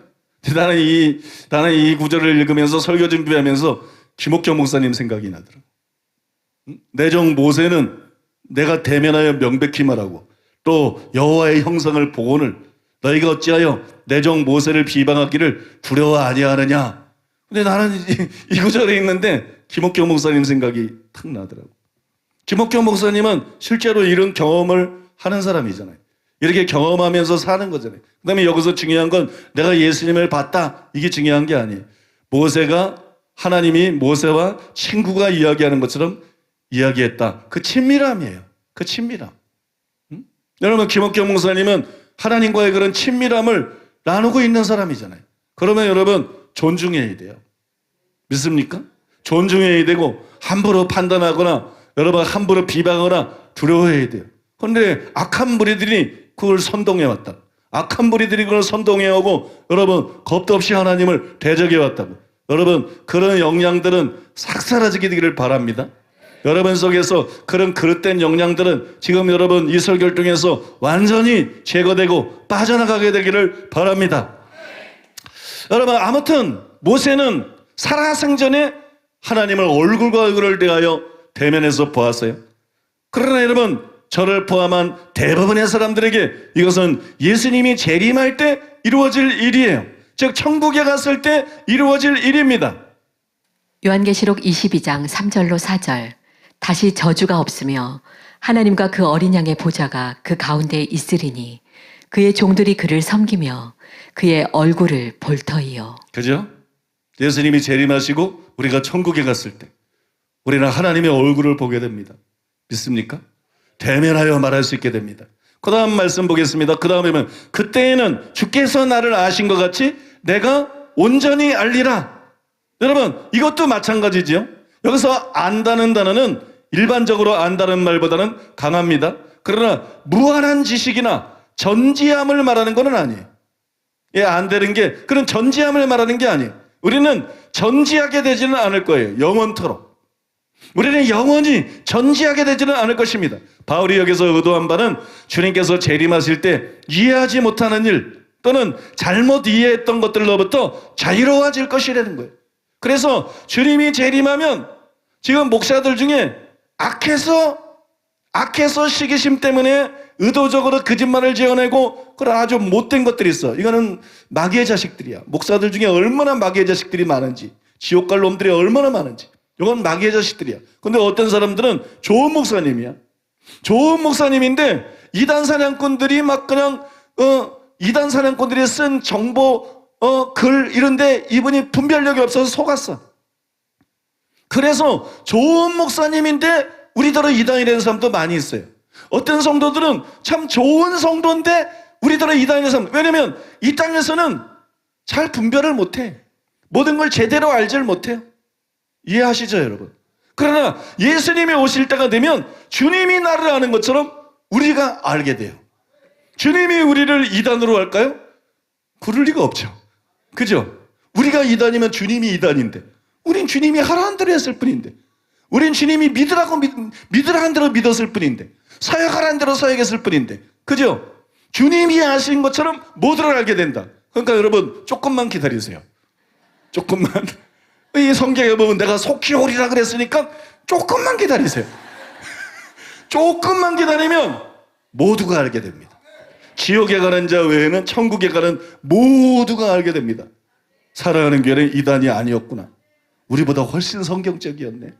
나는 이 구절을 읽으면서 설교 준비하면서 김옥경 목사님 생각이 나더라고요. 내 종 모세는 내가 대면하여 명백히 말하고 또 여호와의 형상을 복원을, 너희가 어찌하여 내 종 모세를 비방하기를 두려워 아니하느냐. 근데 나는 이 구절에 있는데 김옥경 목사님 생각이 탁 나더라고요. 김옥경 목사님은 실제로 이런 경험을 하는 사람이잖아요. 이렇게 경험하면서 사는 거잖아요. 그 다음에 여기서 중요한 건 내가 예수님을 봤다, 이게 중요한 게 아니에요. 모세가, 하나님이 모세와 친구가 이야기하는 것처럼 이야기했다. 그 친밀함이에요. 그 친밀함. 여러분, 김옥경 목사님은 하나님과의 그런 친밀함을 나누고 있는 사람이잖아요. 그러면 여러분, 존중해야 돼요. 믿습니까? 존중해야 되고, 함부로 판단하거나 여러분 함부로 비방하거나 두려워해야 돼요. 그런데 악한 무리들이 그걸 선동해왔다. 악한 무리들이 그걸 선동해오고 여러분 겁도 없이 하나님을 대적해왔다고. 여러분, 그런 영향들은 싹 사라지게 되기를 바랍니다. 여러분 속에서 그런 그릇된 영향들은 지금 여러분 이 설교를 통해서 완전히 제거되고 빠져나가게 되기를 바랍니다. 여러분, 아무튼 모세는 살아생전에 하나님을 얼굴과 얼굴을 대하여 대면해서 보았어요. 그러나 여러분, 저를 포함한 대부분의 사람들에게 이것은 예수님이 재림할 때 이루어질 일이에요. 즉 천국에 갔을 때 이루어질 일입니다. 요한계시록 22장 3절로 4절. 다시 저주가 없으며 하나님과 그 어린 양의 보좌가 그 가운데 있으리니 그의 종들이 그를 섬기며 그의 얼굴을 볼 터이요. 그죠? 예수님이 재림하시고 우리가 천국에 갔을 때 우리는 하나님의 얼굴을 보게 됩니다. 믿습니까? 대면하여 말할 수 있게 됩니다. 그 다음 말씀 보겠습니다. 그 다음에 보면 그때에는 주께서 나를 아신 것 같이 내가 온전히 알리라. 여러분, 이것도 마찬가지죠. 여기서 안다는 단어는 일반적으로 안다는 말보다는 강합니다. 그러나 무한한 지식이나 전지함을 말하는 것은 아니에요. 예, 안 되는 게 그런 전지함을 말하는 게 아니에요. 우리는 전지하게 되지는 않을 거예요. 영원토록. 우리는 영원히 전지하게 되지는 않을 것입니다. 바울이 여기서 의도한 바는 주님께서 재림하실 때 이해하지 못하는 일 또는 잘못 이해했던 것들로부터 자유로워질 것이라는 거예요. 그래서 주님이 재림하면 지금 목사들 중에 악해서 시기심 때문에 의도적으로 거짓말을 지어내고 그런 아주 못된 것들이 있어. 이거는 마귀의 자식들이야. 목사들 중에 얼마나 마귀의 자식들이 많은지, 지옥 갈 놈들이 얼마나 많은지. 이건 마귀의 자식들이야. 근데 어떤 사람들은 좋은 목사님이야. 좋은 목사님인데 이단 사냥꾼들이 막 그냥 이단 사냥꾼들이 쓴 정보 글 이런데 이분이 분별력이 없어서 속았어. 그래서 좋은 목사님인데 우리더러 이단이 되는 사람도 많이 있어요. 어떤 성도들은 참 좋은 성도인데 우리더러 이단이 되는 사람. 왜냐면 이 땅에서는 잘 분별을 못해. 모든 걸 제대로 알지를 못해요. 이해하시죠, 여러분? 그러나 예수님이 오실 때가 되면 주님이 나를 아는 것처럼 우리가 알게 돼요. 주님이 우리를 이단으로 할까요? 그럴 리가 없죠. 그죠? 우리가 이단이면 주님이 이단인데, 우린 주님이 하라는 대로 했을 뿐인데, 우린 주님이 믿으라는 대로 믿었을 뿐인데, 사역하라는 대로 사역했을 뿐인데, 그죠? 주님이 하신 것처럼 모두를 알게 된다. 그러니까 여러분 조금만 기다리세요. 조금만. 이 성경에 보면 내가 속히 오리라 그랬으니까 조금만 기다리세요. 조금만 기다리면 모두가 알게 됩니다. 지옥에 가는 자 외에는 천국에 가는 모두가 알게 됩니다. 사랑하는 교회는 이단이 아니었구나. 우리보다 훨씬 성경적이었네.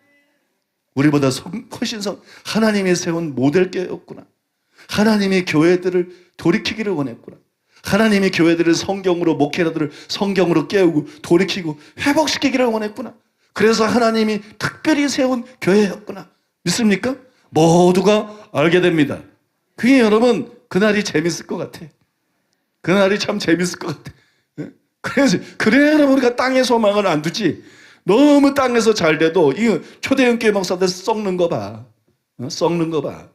우리보다 훨씬 하나님이 세운 모델교회였구나. 하나님이 교회들을 돌이키기를 원했구나. 하나님이 교회들을 성경으로, 목회자들을 성경으로 깨우고 돌이키고 회복시키기를 원했구나. 그래서 하나님이 특별히 세운 교회였구나. 믿습니까? 모두가 알게 됩니다. 그게 여러분 그날이 재밌을 것 같아. 그날이 참 재밌을 것 같아. 그래 여러분 우리가 땅에 소망을 안 두지. 너무 땅에서 잘 돼도 이 초대형교회 목사들 썩는 거 봐. 썩는 거 봐.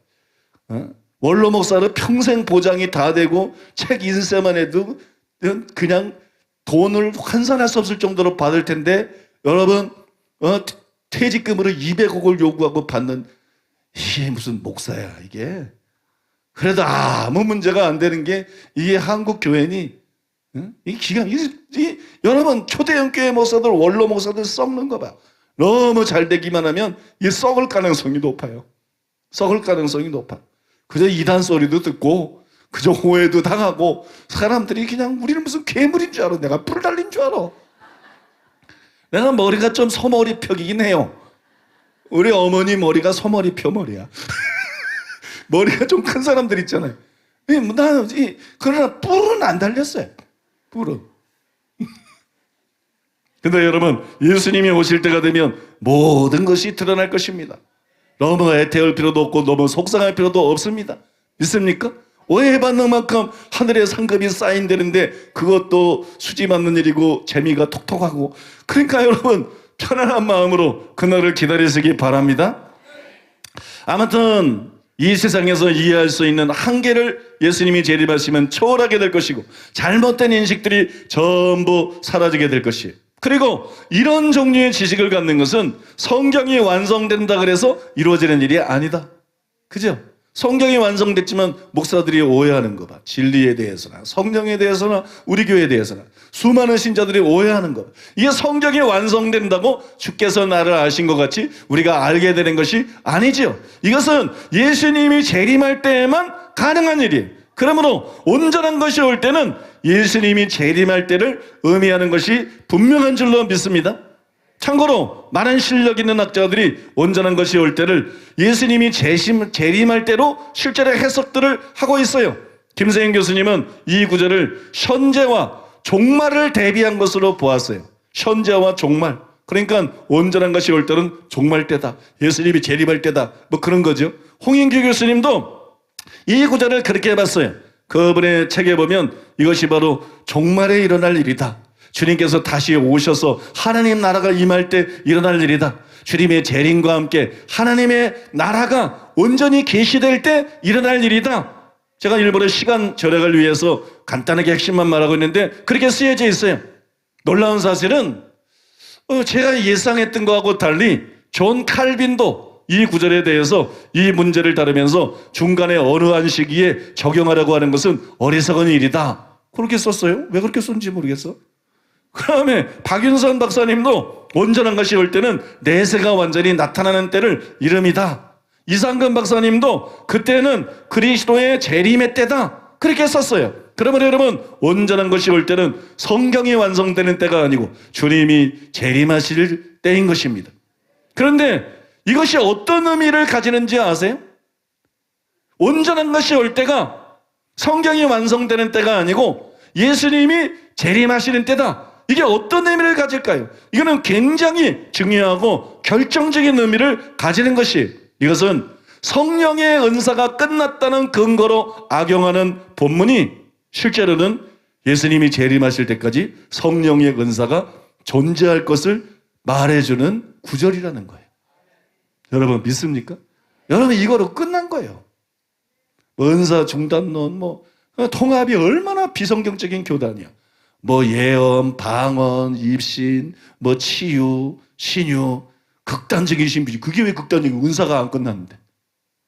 원로 목사는 평생 보장이 다 되고 책 인쇄만 해도 그냥 돈을 환산할 수 없을 정도로 받을 텐데 여러분 퇴직금으로 200억을 요구하고 받는 이게 무슨 목사야 이게. 그래도 아무 문제가 안 되는 게 이게 한국 교회니 이 기가 여러분 초대형 교회 목사들 원로 목사들 썩는 거 봐. 너무 잘 되기만 하면 이 썩을 가능성이 높아요. 썩을 가능성이 높아. 그저 이단 소리도 듣고 그저 오해도 당하고 사람들이 그냥 우리는 무슨 괴물인 줄 알아. 내가 불 달린 줄 알아. 내가 머리가 좀 소머리표이긴 해요. 우리 어머니 머리가 소머리표 머리야. 머리가 좀 큰 사람들 있잖아요. 그러나 뿔은 안 달렸어요. 뿔은. 근데 여러분 예수님이 오실 때가 되면 모든 것이 드러날 것입니다. 너무 애태울 필요도 없고 너무 속상할 필요도 없습니다. 믿습니까? 오해받는 만큼 하늘의 상급이 쌓인다는데 그것도 수지 맞는 일이고 재미가 톡톡하고 그러니까 여러분 편안한 마음으로 그날을 기다리시기 바랍니다. 아무튼 이 세상에서 이해할 수 있는 한계를 예수님이 재림하시면 초월하게 될 것이고 잘못된 인식들이 전부 사라지게 될 것이에요. 그리고 이런 종류의 지식을 갖는 것은 성경이 완성된다 그래서 이루어지는 일이 아니다. 그죠? 성경이 완성됐지만 목사들이 오해하는 거 봐. 진리에 대해서나 성령에 대해서나 우리 교회에 대해서나 수많은 신자들이 오해하는 거. 이게 성경이 완성된다고 주께서 나를 아신 것 같이 우리가 알게 되는 것이 아니죠. 이것은 예수님이 재림할 때에만 가능한 일이에요. 그러므로 온전한 것이 올 때는 예수님이 재림할 때를 의미하는 것이 분명한 줄로 믿습니다. 참고로 많은 실력 있는 학자들이 온전한 것이 올 때를 예수님이 재림할 때로 실제로 해석들을 하고 있어요. 김세인 교수님은 이 구절을 현재와 종말을 대비한 것으로 보았어요. 현재와 종말. 그러니까 온전한 것이 올 때는 종말 때다. 예수님이 재림할 때다. 뭐 그런 거죠. 홍인규 교수님도 이 구절을 그렇게 봤어요. 그분의 책에 보면 이것이 바로 종말에 일어날 일이다. 주님께서 다시 오셔서 하나님 나라가 임할 때 일어날 일이다. 주님의 재림과 함께 하나님의 나라가 온전히 계시될 때 일어날 일이다. 제가 일부러 시간 절약을 위해서 간단하게 핵심만 말하고 있는데 그렇게 쓰여져 있어요. 놀라운 사실은 제가 예상했던 것하고 달리 존 칼빈도 이 구절에 대해서 이 문제를 다루면서 중간에 어느 한 시기에 적용하려고 하는 것은 어리석은 일이다. 그렇게 썼어요. 왜 그렇게 썼는지 모르겠어. 그 다음에 박윤선 박사님도 온전한 것이 올 때는 내세가 완전히 나타나는 때를 이름이다. 이상근 박사님도 그때는 그리스도의 재림의 때다. 그렇게 썼어요. 그러면 여러분 온전한 것이 올 때는 성경이 완성되는 때가 아니고 주님이 재림하실 때인 것입니다. 그런데 이것이 어떤 의미를 가지는지 아세요? 온전한 것이 올 때가 성경이 완성되는 때가 아니고 예수님이 재림하시는 때다. 이게 어떤 의미를 가질까요? 이거는 굉장히 중요하고 결정적인 의미를 가지는 것이, 이것은 성령의 은사가 끝났다는 근거로 악용하는 본문이 실제로는 예수님이 재림하실 때까지 성령의 은사가 존재할 것을 말해주는 구절이라는 거예요. 여러분 믿습니까? 여러분 이거로 끝난 거예요. 은사 중단론, 통합이 얼마나 비성경적인 교단이야. 예언, 방언, 입신, 치유, 신유, 극단적인 신비. 그게 왜 극단적이고 은사가 안 끝났는데?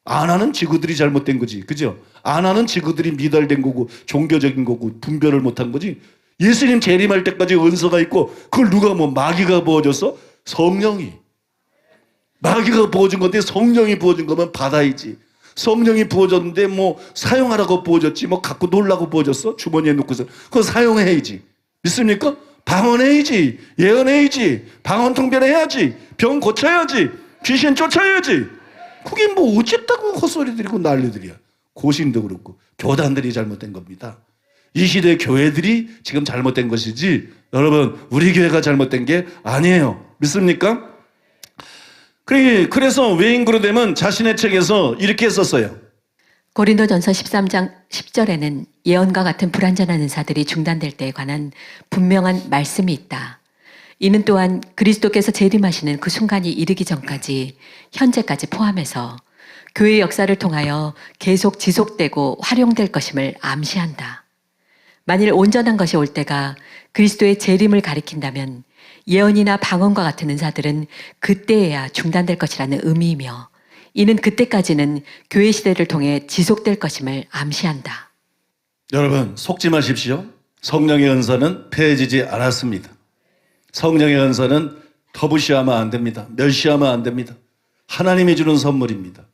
안 하는 지구들이 잘못된 거지. 그죠? 안 하는 지구들이 미달된 거고 종교적인 거고 분별을 못한 거지. 예수님 재림할 때까지 은사가 있고 그걸 누가 마귀가 부어줬어? 성령이. 마귀가 부어준 건데 성령이 부어준 거면 받아야지. 성령이 부어줬는데 사용하라고 부어줬지 갖고 놀라고 부어줬어? 주머니에 놓고서 그거 사용해야지. 믿습니까? 방언해야지. 예언해야지. 방언 통변해야지. 병 고쳐야지. 귀신 쫓아야지. 그게 어쨌다고 헛소리들이고 난리들이야. 고신도 그렇고 교단들이 잘못된 겁니다. 이 시대 교회들이 지금 잘못된 것이지 여러분 우리 교회가 잘못된 게 아니에요. 믿습니까? 그래서 웨인 그루뎀은 자신의 책에서 이렇게 썼어요. 고린도전서 13장 10절에는 예언과 같은 불완전한 은사들이 중단될 때에 관한 분명한 말씀이 있다. 이는 또한 그리스도께서 재림하시는 그 순간이 이르기 전까지 현재까지 포함해서 교회의 역사를 통하여 계속 지속되고 활용될 것임을 암시한다. 만일 온전한 것이 올 때가 그리스도의 재림을 가리킨다면 예언이나 방언과 같은 은사들은 그때에야 중단될 것이라는 의미이며 이는 그때까지는 교회 시대를 통해 지속될 것임을 암시한다. 여러분 속지 마십시오. 성령의 은사는 폐해지지 않았습니다. 성령의 은사는 터부시하면 안 됩니다. 멸시하면 안 됩니다. 하나님이 주는 선물입니다.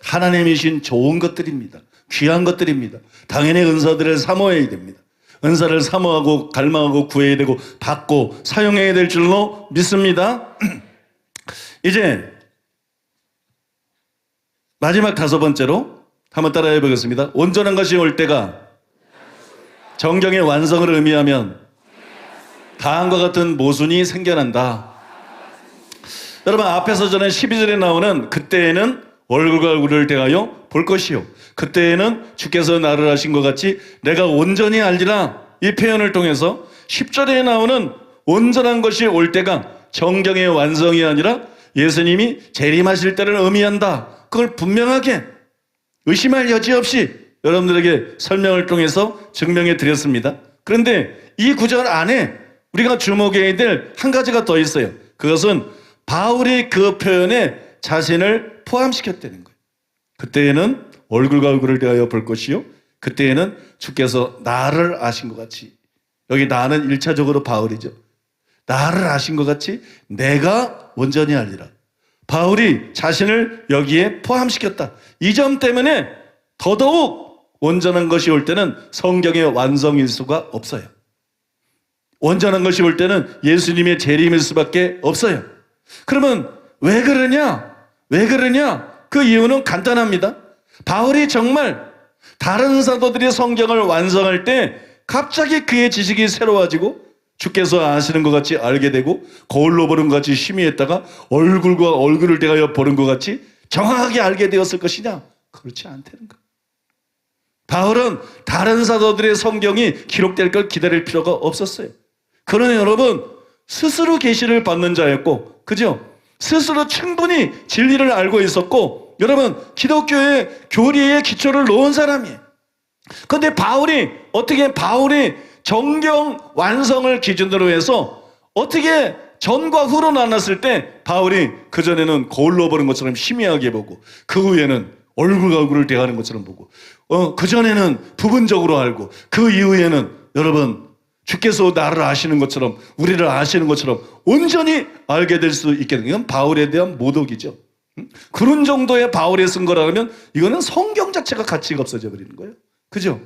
하나님이 주신 좋은 것들입니다. 귀한 것들입니다. 당연히 은사들을 사모해야 됩니다. 은사를 사모하고 갈망하고 구해야 되고 받고 사용해야 될 줄로 믿습니다. 이제 마지막 5번째로 한번 따라해 보겠습니다. 온전한 것이 올 때가 정경의 완성을 의미하면 다음과 같은 모순이 생겨난다. 여러분 앞에서 전에 12절에 나오는 그때에는 얼굴과 얼굴을 대하여 볼 것이요 그때에는 주께서 나를 하신 것 같이 내가 온전히 알리라, 이 표현을 통해서 10절에 나오는 온전한 것이 올 때가 정경의 완성이 아니라 예수님이 재림하실 때를 의미한다. 그걸 분명하게 의심할 여지 없이 여러분들에게 설명을 통해서 증명해 드렸습니다. 그런데 이 구절 안에 우리가 주목해야 될 한 가지가 더 있어요. 그것은 바울이 그 표현에 자신을 포함시켰다는 거예요. 그때에는 얼굴과 얼굴을 대하여 볼 것이요 그때에는 주께서 나를 아신 것 같이, 여기 나는 1차적으로 바울이죠. 나를 아신 것 같이 내가 온전히 알리라. 바울이 자신을 여기에 포함시켰다. 이 점 때문에 더더욱 온전한 것이 올 때는 성경의 완성일 수가 없어요. 온전한 것이 올 때는 예수님의 재림일 수밖에 없어요. 그러면 왜 그러냐? 그 이유는 간단합니다. 바울이 정말 다른 사도들이 성경을 완성할 때 갑자기 그의 지식이 새로워지고 주께서 아시는 것 같이 알게 되고 거울로 보는 것 같이 희미했다가 얼굴과 얼굴을 대하여 보는 것 같이 정확하게 알게 되었을 것이냐? 그렇지 않다는 거예요. 바울은 다른 사도들의 성경이 기록될 걸 기다릴 필요가 없었어요. 그러나 여러분 스스로 계시를 받는 자였고, 그죠? 스스로 충분히 진리를 알고 있었고, 여러분 기독교의 교리의 기초를 놓은 사람이에요. 그런데 바울이 정경 완성을 기준으로 해서 어떻게 전과 후로 나눴을 때 바울이 그전에는 거울로 보는 것처럼 희미하게 보고 그 후에는 얼굴과 얼굴을 대하는 것처럼 보고 그전에는 부분적으로 알고 그 이후에는 여러분 주께서 나를 아시는 것처럼 우리를 아시는 것처럼 온전히 알게 될 수 있게 되는, 이건 바울에 대한 모독이죠. 그런 정도의 바울이 쓴 거라면 이거는 성경 자체가 가치가 없어져 버리는 거예요. 그죠?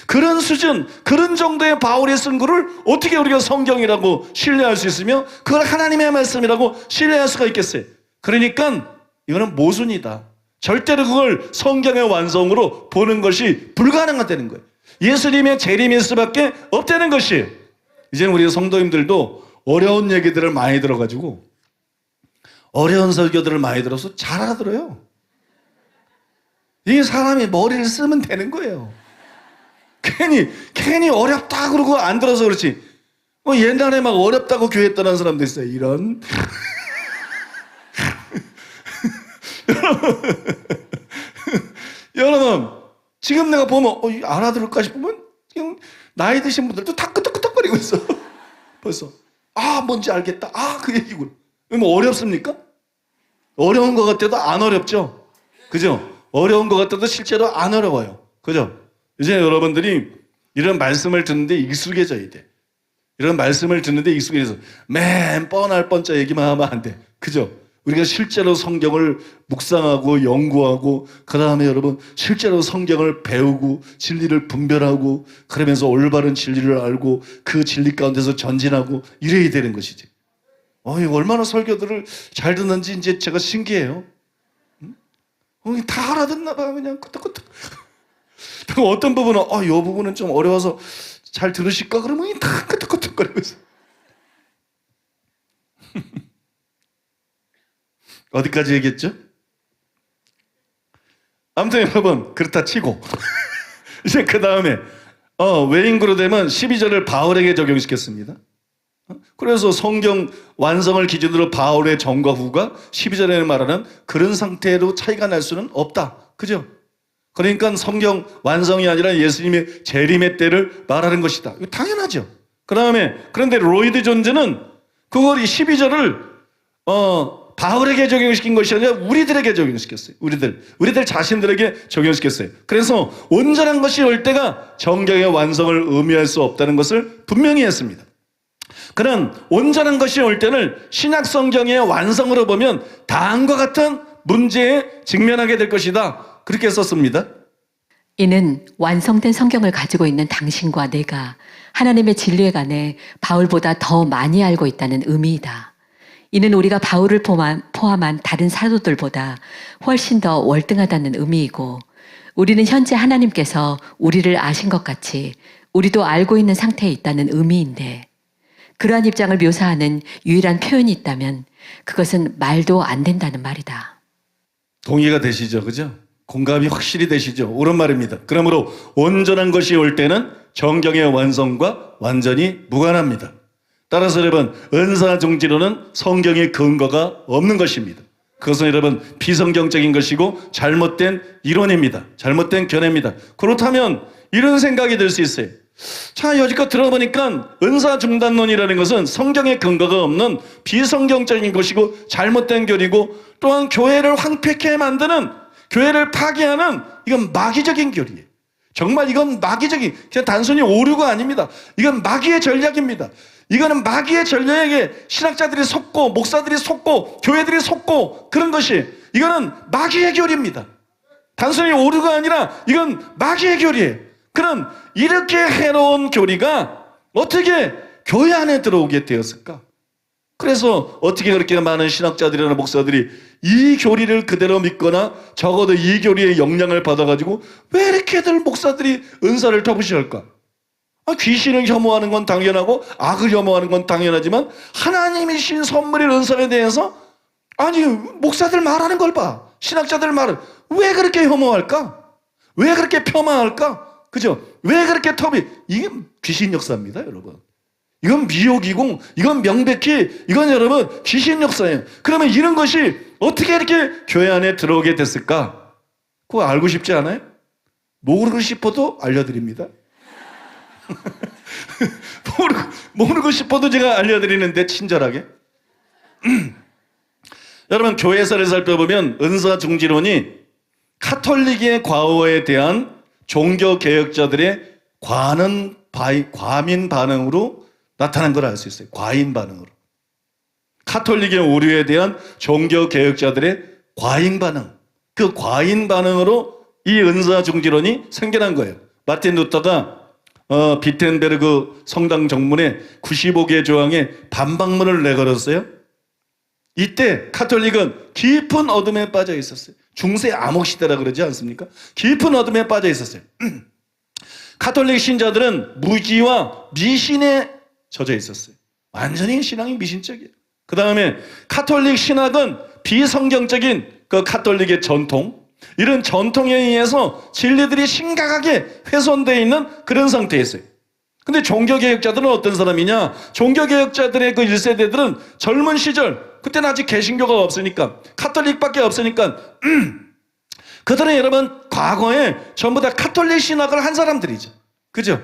그런 수준, 그런 정도의 바울이 쓴 글을 어떻게 우리가 성경이라고 신뢰할 수 있으며 그걸 하나님의 말씀이라고 신뢰할 수가 있겠어요? 그러니까 이거는 모순이다. 절대로 그걸 성경의 완성으로 보는 것이 불가능하다는 거예요. 예수님의 재림일 수밖에 없다는 것이에요. 이제는 우리 성도님들도 어려운 얘기들을 많이 들어가지고 어려운 설교들을 많이 들어서 잘 알아들어요. 이 사람이 머리를 쓰면 되는 거예요. 괜히 어렵다 그러고 안 들어서 그렇지. 옛날에 막 어렵다고 교회 떠난 사람도 있어요. 이런. 여러분, 지금 내가 보면 알아들을까 싶으면 그냥 나이 드신 분들도 다 끄덕끄덕거리고 있어. 벌써 뭔지 알겠다. 그 얘기구나. 뭐 어렵습니까? 어려운 것 같아도 안 어렵죠? 그죠? 어려운 것 같아도 실제로 안 어려워요. 그죠? 이제 여러분들이 이런 말씀을 듣는데 익숙해져야 돼. 이런 말씀을 듣는데 익숙해져서 맨 뻔할 뻔짜 얘기만 하면 안 돼. 그죠? 우리가 실제로 성경을 묵상하고 연구하고 그 다음에 여러분 실제로 성경을 배우고 진리를 분별하고 그러면서 올바른 진리를 알고 그 진리 가운데서 전진하고 이래야 되는 것이지. 얼마나 설교들을 잘 듣는지 이제 제가 신기해요. 다 알아듣나 봐. 그냥 끄덕끄덕. 어떤 부분은 이 부분은 좀 어려워서 잘 들으실까? 그러면 다 끄덕끄덕거리고 있어. 어디까지 얘기했죠? 아무튼 여러분 그렇다 치고 이제 그 다음에 외인구로 되면 12절을 바울에게 적용시켰습니다. 그래서 성경 완성을 기준으로 바울의 전과 후가 12절에 말하는 그런 상태로 차이가 날 수는 없다. 그죠? 그러니까 성경 완성이 아니라 예수님의 재림의 때를 말하는 것이다. 이거 당연하죠. 그런데 로이드 존즈는 그걸 12절을 바울에게 적용시킨 것이 아니라 우리들에게 적용시켰어요. 우리들 자신들에게 적용시켰어요. 그래서 온전한 것이 올 때가 정경의 완성을 의미할 수 없다는 것을 분명히 했습니다. 그런 온전한 것이 올 때는 신약 성경의 완성으로 보면 다음과 같은 문제에 직면하게 될 것이다. 그렇게 썼습니다. 이는 완성된 성경을 가지고 있는 당신과 내가 하나님의 진리에 관해 바울보다 더 많이 알고 있다는 의미이다. 이는 우리가 바울을 포함한 다른 사도들보다 훨씬 더 월등하다는 의미이고 우리는 현재 하나님께서 우리를 아신 것 같이 우리도 알고 있는 상태에 있다는 의미인데 그러한 입장을 묘사하는 유일한 표현이 있다면 그것은 말도 안 된다는 말이다. 동의가 되시죠? 그죠? 공감이 확실히 되시죠? 옳은 말입니다. 그러므로 온전한 것이 올 때는 정경의 완성과 완전히 무관합니다. 따라서 여러분 은사 종지로는 성경의 근거가 없는 것입니다. 그것은 여러분 비성경적인 것이고 잘못된 이론입니다. 잘못된 견해입니다. 그렇다면 이런 생각이 들 수 있어요. 자, 여지껏 들어보니까 은사 중단론이라는 것은 성경의 근거가 없는 비성경적인 것이고 잘못된 교리고 또한 교회를 황폐케 만드는 교회를 파괴하는 이건 마귀적인 교리예요. 정말 이건 마귀적인 그냥 단순히 오류가 아닙니다. 이건 마귀의 전략입니다. 이거는 마귀의 전략에 신학자들이 속고 목사들이 속고 교회들이 속고 그런 것이 이거는 마귀의 교리입니다. 단순히 오류가 아니라 이건 마귀의 교리예요. 그럼 이렇게 해로운 교리가 어떻게 교회 안에 들어오게 되었을까? 그래서 어떻게 그렇게 많은 신학자들이나 목사들이 이 교리를 그대로 믿거나 적어도 이 교리의 영향을 받아가지고 왜 이렇게들 목사들이 은사를 터부시할까? 귀신을 혐오하는 건 당연하고 악을 혐오하는 건 당연하지만 하나님이 신 선물의 은사에 대해서 목사들 말하는 걸 봐. 신학자들 말을 왜 그렇게 혐오할까? 왜 그렇게 폄하할까? 그죠? 왜 그렇게 이게 귀신 역사입니다, 여러분. 이건 미혹이고, 이건 명백히, 이건 여러분 귀신 역사예요. 그러면 이런 것이 어떻게 이렇게 교회 안에 들어오게 됐을까? 그거 알고 싶지 않아요? 모르고 싶어도 알려드립니다. 모르고 싶어도 제가 알려드리는데 친절하게. 여러분 교회사를 살펴보면 은사 중지론이 카톨릭의 과오에 대한 종교개혁자들의 과민 반응으로 나타난 걸 알 수 있어요. 과잉 반응으로. 카톨릭의 오류에 대한 종교개혁자들의 과잉 반응. 그 과잉 반응으로 이 은사 중지론이 생겨난 거예요. 마틴 루터가 비텐베르그 성당 정문에 95개 조항에 반박문을 내걸었어요. 이때 카톨릭은 깊은 어둠에 빠져 있었어요. 중세 암흑 시대라 그러지 않습니까? 깊은 어둠에 빠져 있었어요. 카톨릭 신자들은 무기와 미신에 젖어 있었어요. 완전히 신앙이 미신적이에요. 그 다음에 카톨릭 신학은 비성경적인 그 카톨릭의 전통, 이런 전통에 의해서 진리들이 심각하게 훼손되어 있는 그런 상태였어요. 근데 종교개혁자들은 어떤 사람이냐? 종교개혁자들의 그 1세대들은 젊은 시절, 그때는 아직 개신교가 없으니까, 카톨릭밖에 없으니까, 그들은 여러분 과거에 전부 다 카톨릭 신학을 한 사람들이죠. 그죠?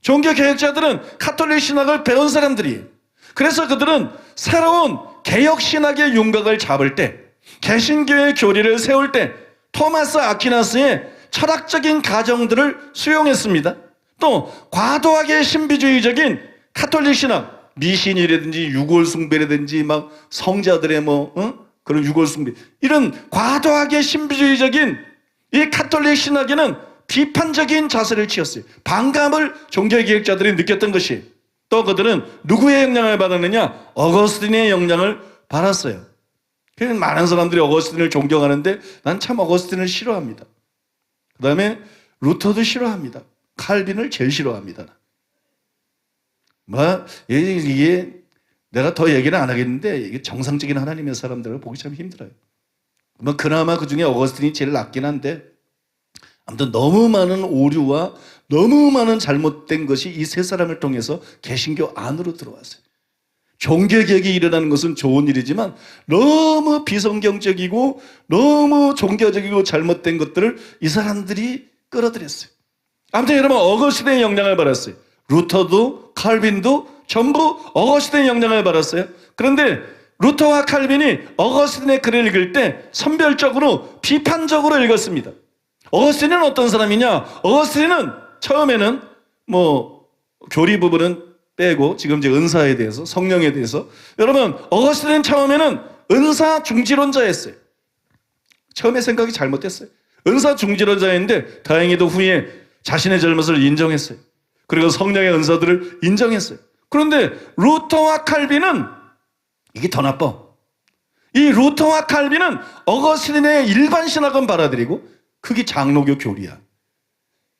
종교개혁자들은 카톨릭 신학을 배운 사람들이에요. 그래서 그들은 새로운 개혁 신학의 윤곽을 잡을 때, 개신교의 교리를 세울 때 토마스 아퀴나스의 철학적인 가정들을 수용했습니다. 또 과도하게 신비주의적인 카톨릭 신학, 미신이라든지 유골 숭배라든지 막 성자들의 그런 유골 숭배, 이런 과도하게 신비주의적인 이 카톨릭 신학에는 비판적인 자세를 취했어요. 반감을 종교개혁자들이 느꼈던 것이. 또 그들은 누구의 영향을 받았느냐? 어거스틴의 영향을 받았어요. 그래서 많은 사람들이 어거스틴을 존경하는데 난 참 어거스틴을 싫어합니다. 그 다음에 루터도 싫어합니다. 칼빈을 제일 싫어합니다. 이게 내가 더 얘기는 안 하겠는데 이게 정상적인 하나님의 사람들을 보기 참 힘들어요. 그나마 그 중에 어거스틴이 제일 낫긴 한데, 아무튼 너무 많은 오류와 너무 많은 잘못된 것이 이 세 사람을 통해서 개신교 안으로 들어왔어요. 종교개혁이 일어나는 것은 좋은 일이지만 너무 비성경적이고 너무 종교적이고 잘못된 것들을 이 사람들이 끌어들였어요. 아무튼 여러분 어거스틴의 영향을 받았어요. 루터도 칼빈도 전부 어거스틴의 영향을 받았어요. 그런데 루터와 칼빈이 어거스틴의 글을 읽을 때 선별적으로 비판적으로 읽었습니다. 어거스틴은 어떤 사람이냐? 어거스틴은 처음에는 교리 부분은 빼고 지금 이제 은사에 대해서, 성령에 대해서, 여러분 어거스틴은 처음에는 은사 중지론자였어요. 처음에 생각이 잘못됐어요. 은사 중지론자였는데 다행히도 후에 자신의 잘못을 인정했어요. 그리고 성령의 은사들을 인정했어요. 그런데 루터와 칼빈은 이게 더 나빠. 이 루터와 칼빈은 어거스틴의 일반 신학은 받아들이고 그게 장로교 교리야.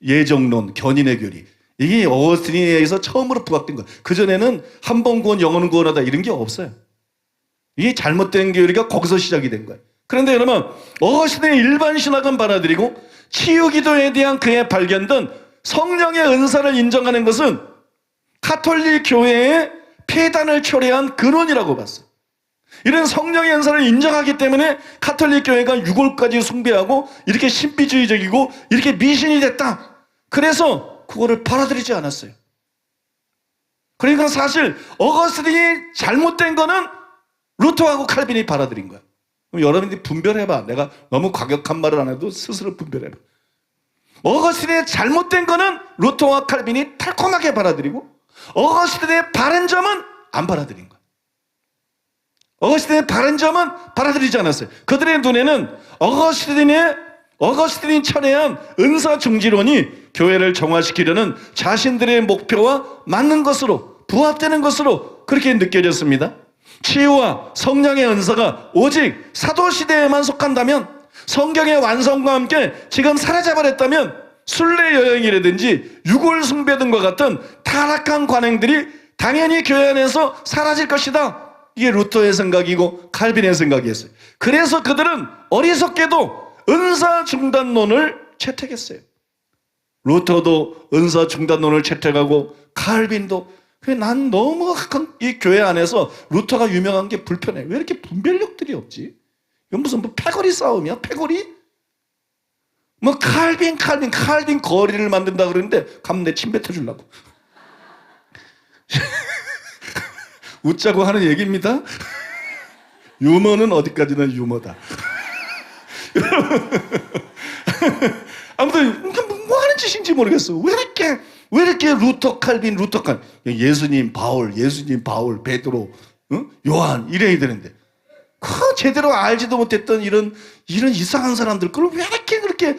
예정론, 견인의 교리. 이게 어거스틴에 의해서 처음으로 부각된 거야. 그전에는 한 번 구원, 영원은 구원하다 이런 게 없어요. 이게 잘못된 교리가 거기서 시작이 된 거예요. 그런데 여러분 어거스틴의 일반 신학은 받아들이고 치유기도에 대한 그의 발견된 성령의 은사를 인정하는 것은 카톨릭 교회의 폐단을 초래한 근원이라고 봤어요. 이런 성령의 은사를 인정하기 때문에 카톨릭 교회가 유골까지 숭배하고 이렇게 신비주의적이고 이렇게 미신이 됐다. 그래서 그거를 받아들이지 않았어요. 그러니까 사실 어거스틴이 잘못된 거는 루터하고 칼빈이 받아들인 거야. 그럼 여러분들이 분별해봐. 내가 너무 과격한 말을 안 해도 스스로 분별해봐. 어거스틴의 잘못된 거는 루터와 칼빈이 달콤하게 받아들이고 어거스틴의 바른 점은 안 받아들인 거야. 어거스틴의 바른 점은 받아들이지 않았어요. 그들의 눈에는 어거스틴이 철회한 은사 중지론이 교회를 정화시키려는 자신들의 목표와 맞는 것으로, 부합되는 것으로 그렇게 느껴졌습니다. 치유와 성령의 은사가 오직 사도시대에만 속한다면, 성경의 완성과 함께 지금 사라져버렸다면 순례 여행이라든지 유골 숭배 등과 같은 타락한 관행들이 당연히 교회 안에서 사라질 것이다. 이게 루터의 생각이고 칼빈의 생각이었어요. 그래서 그들은 어리석게도 은사 중단론을 채택했어요. 루터도 은사 중단론을 채택하고 칼빈도. 난 너무 이 교회 안에서 루터가 유명한 게 불편해. 왜 이렇게 분별력들이 없지? 이건 무슨 패거리 싸움이야? 패거리? 칼빈 거리를 만든다 그러는데 가면 내 침 뱉어주려고. 웃자고 하는 얘기입니다. 유머는 어디까지나 유머다. 아무튼 뭐 하는 짓인지 모르겠어. 왜 이렇게 루터 칼빈 예수님 바울 베드로 요한 이래야 되는데 제대로 알지도 못했던 이런 이상한 사람들 그걸 왜 이렇게 그렇게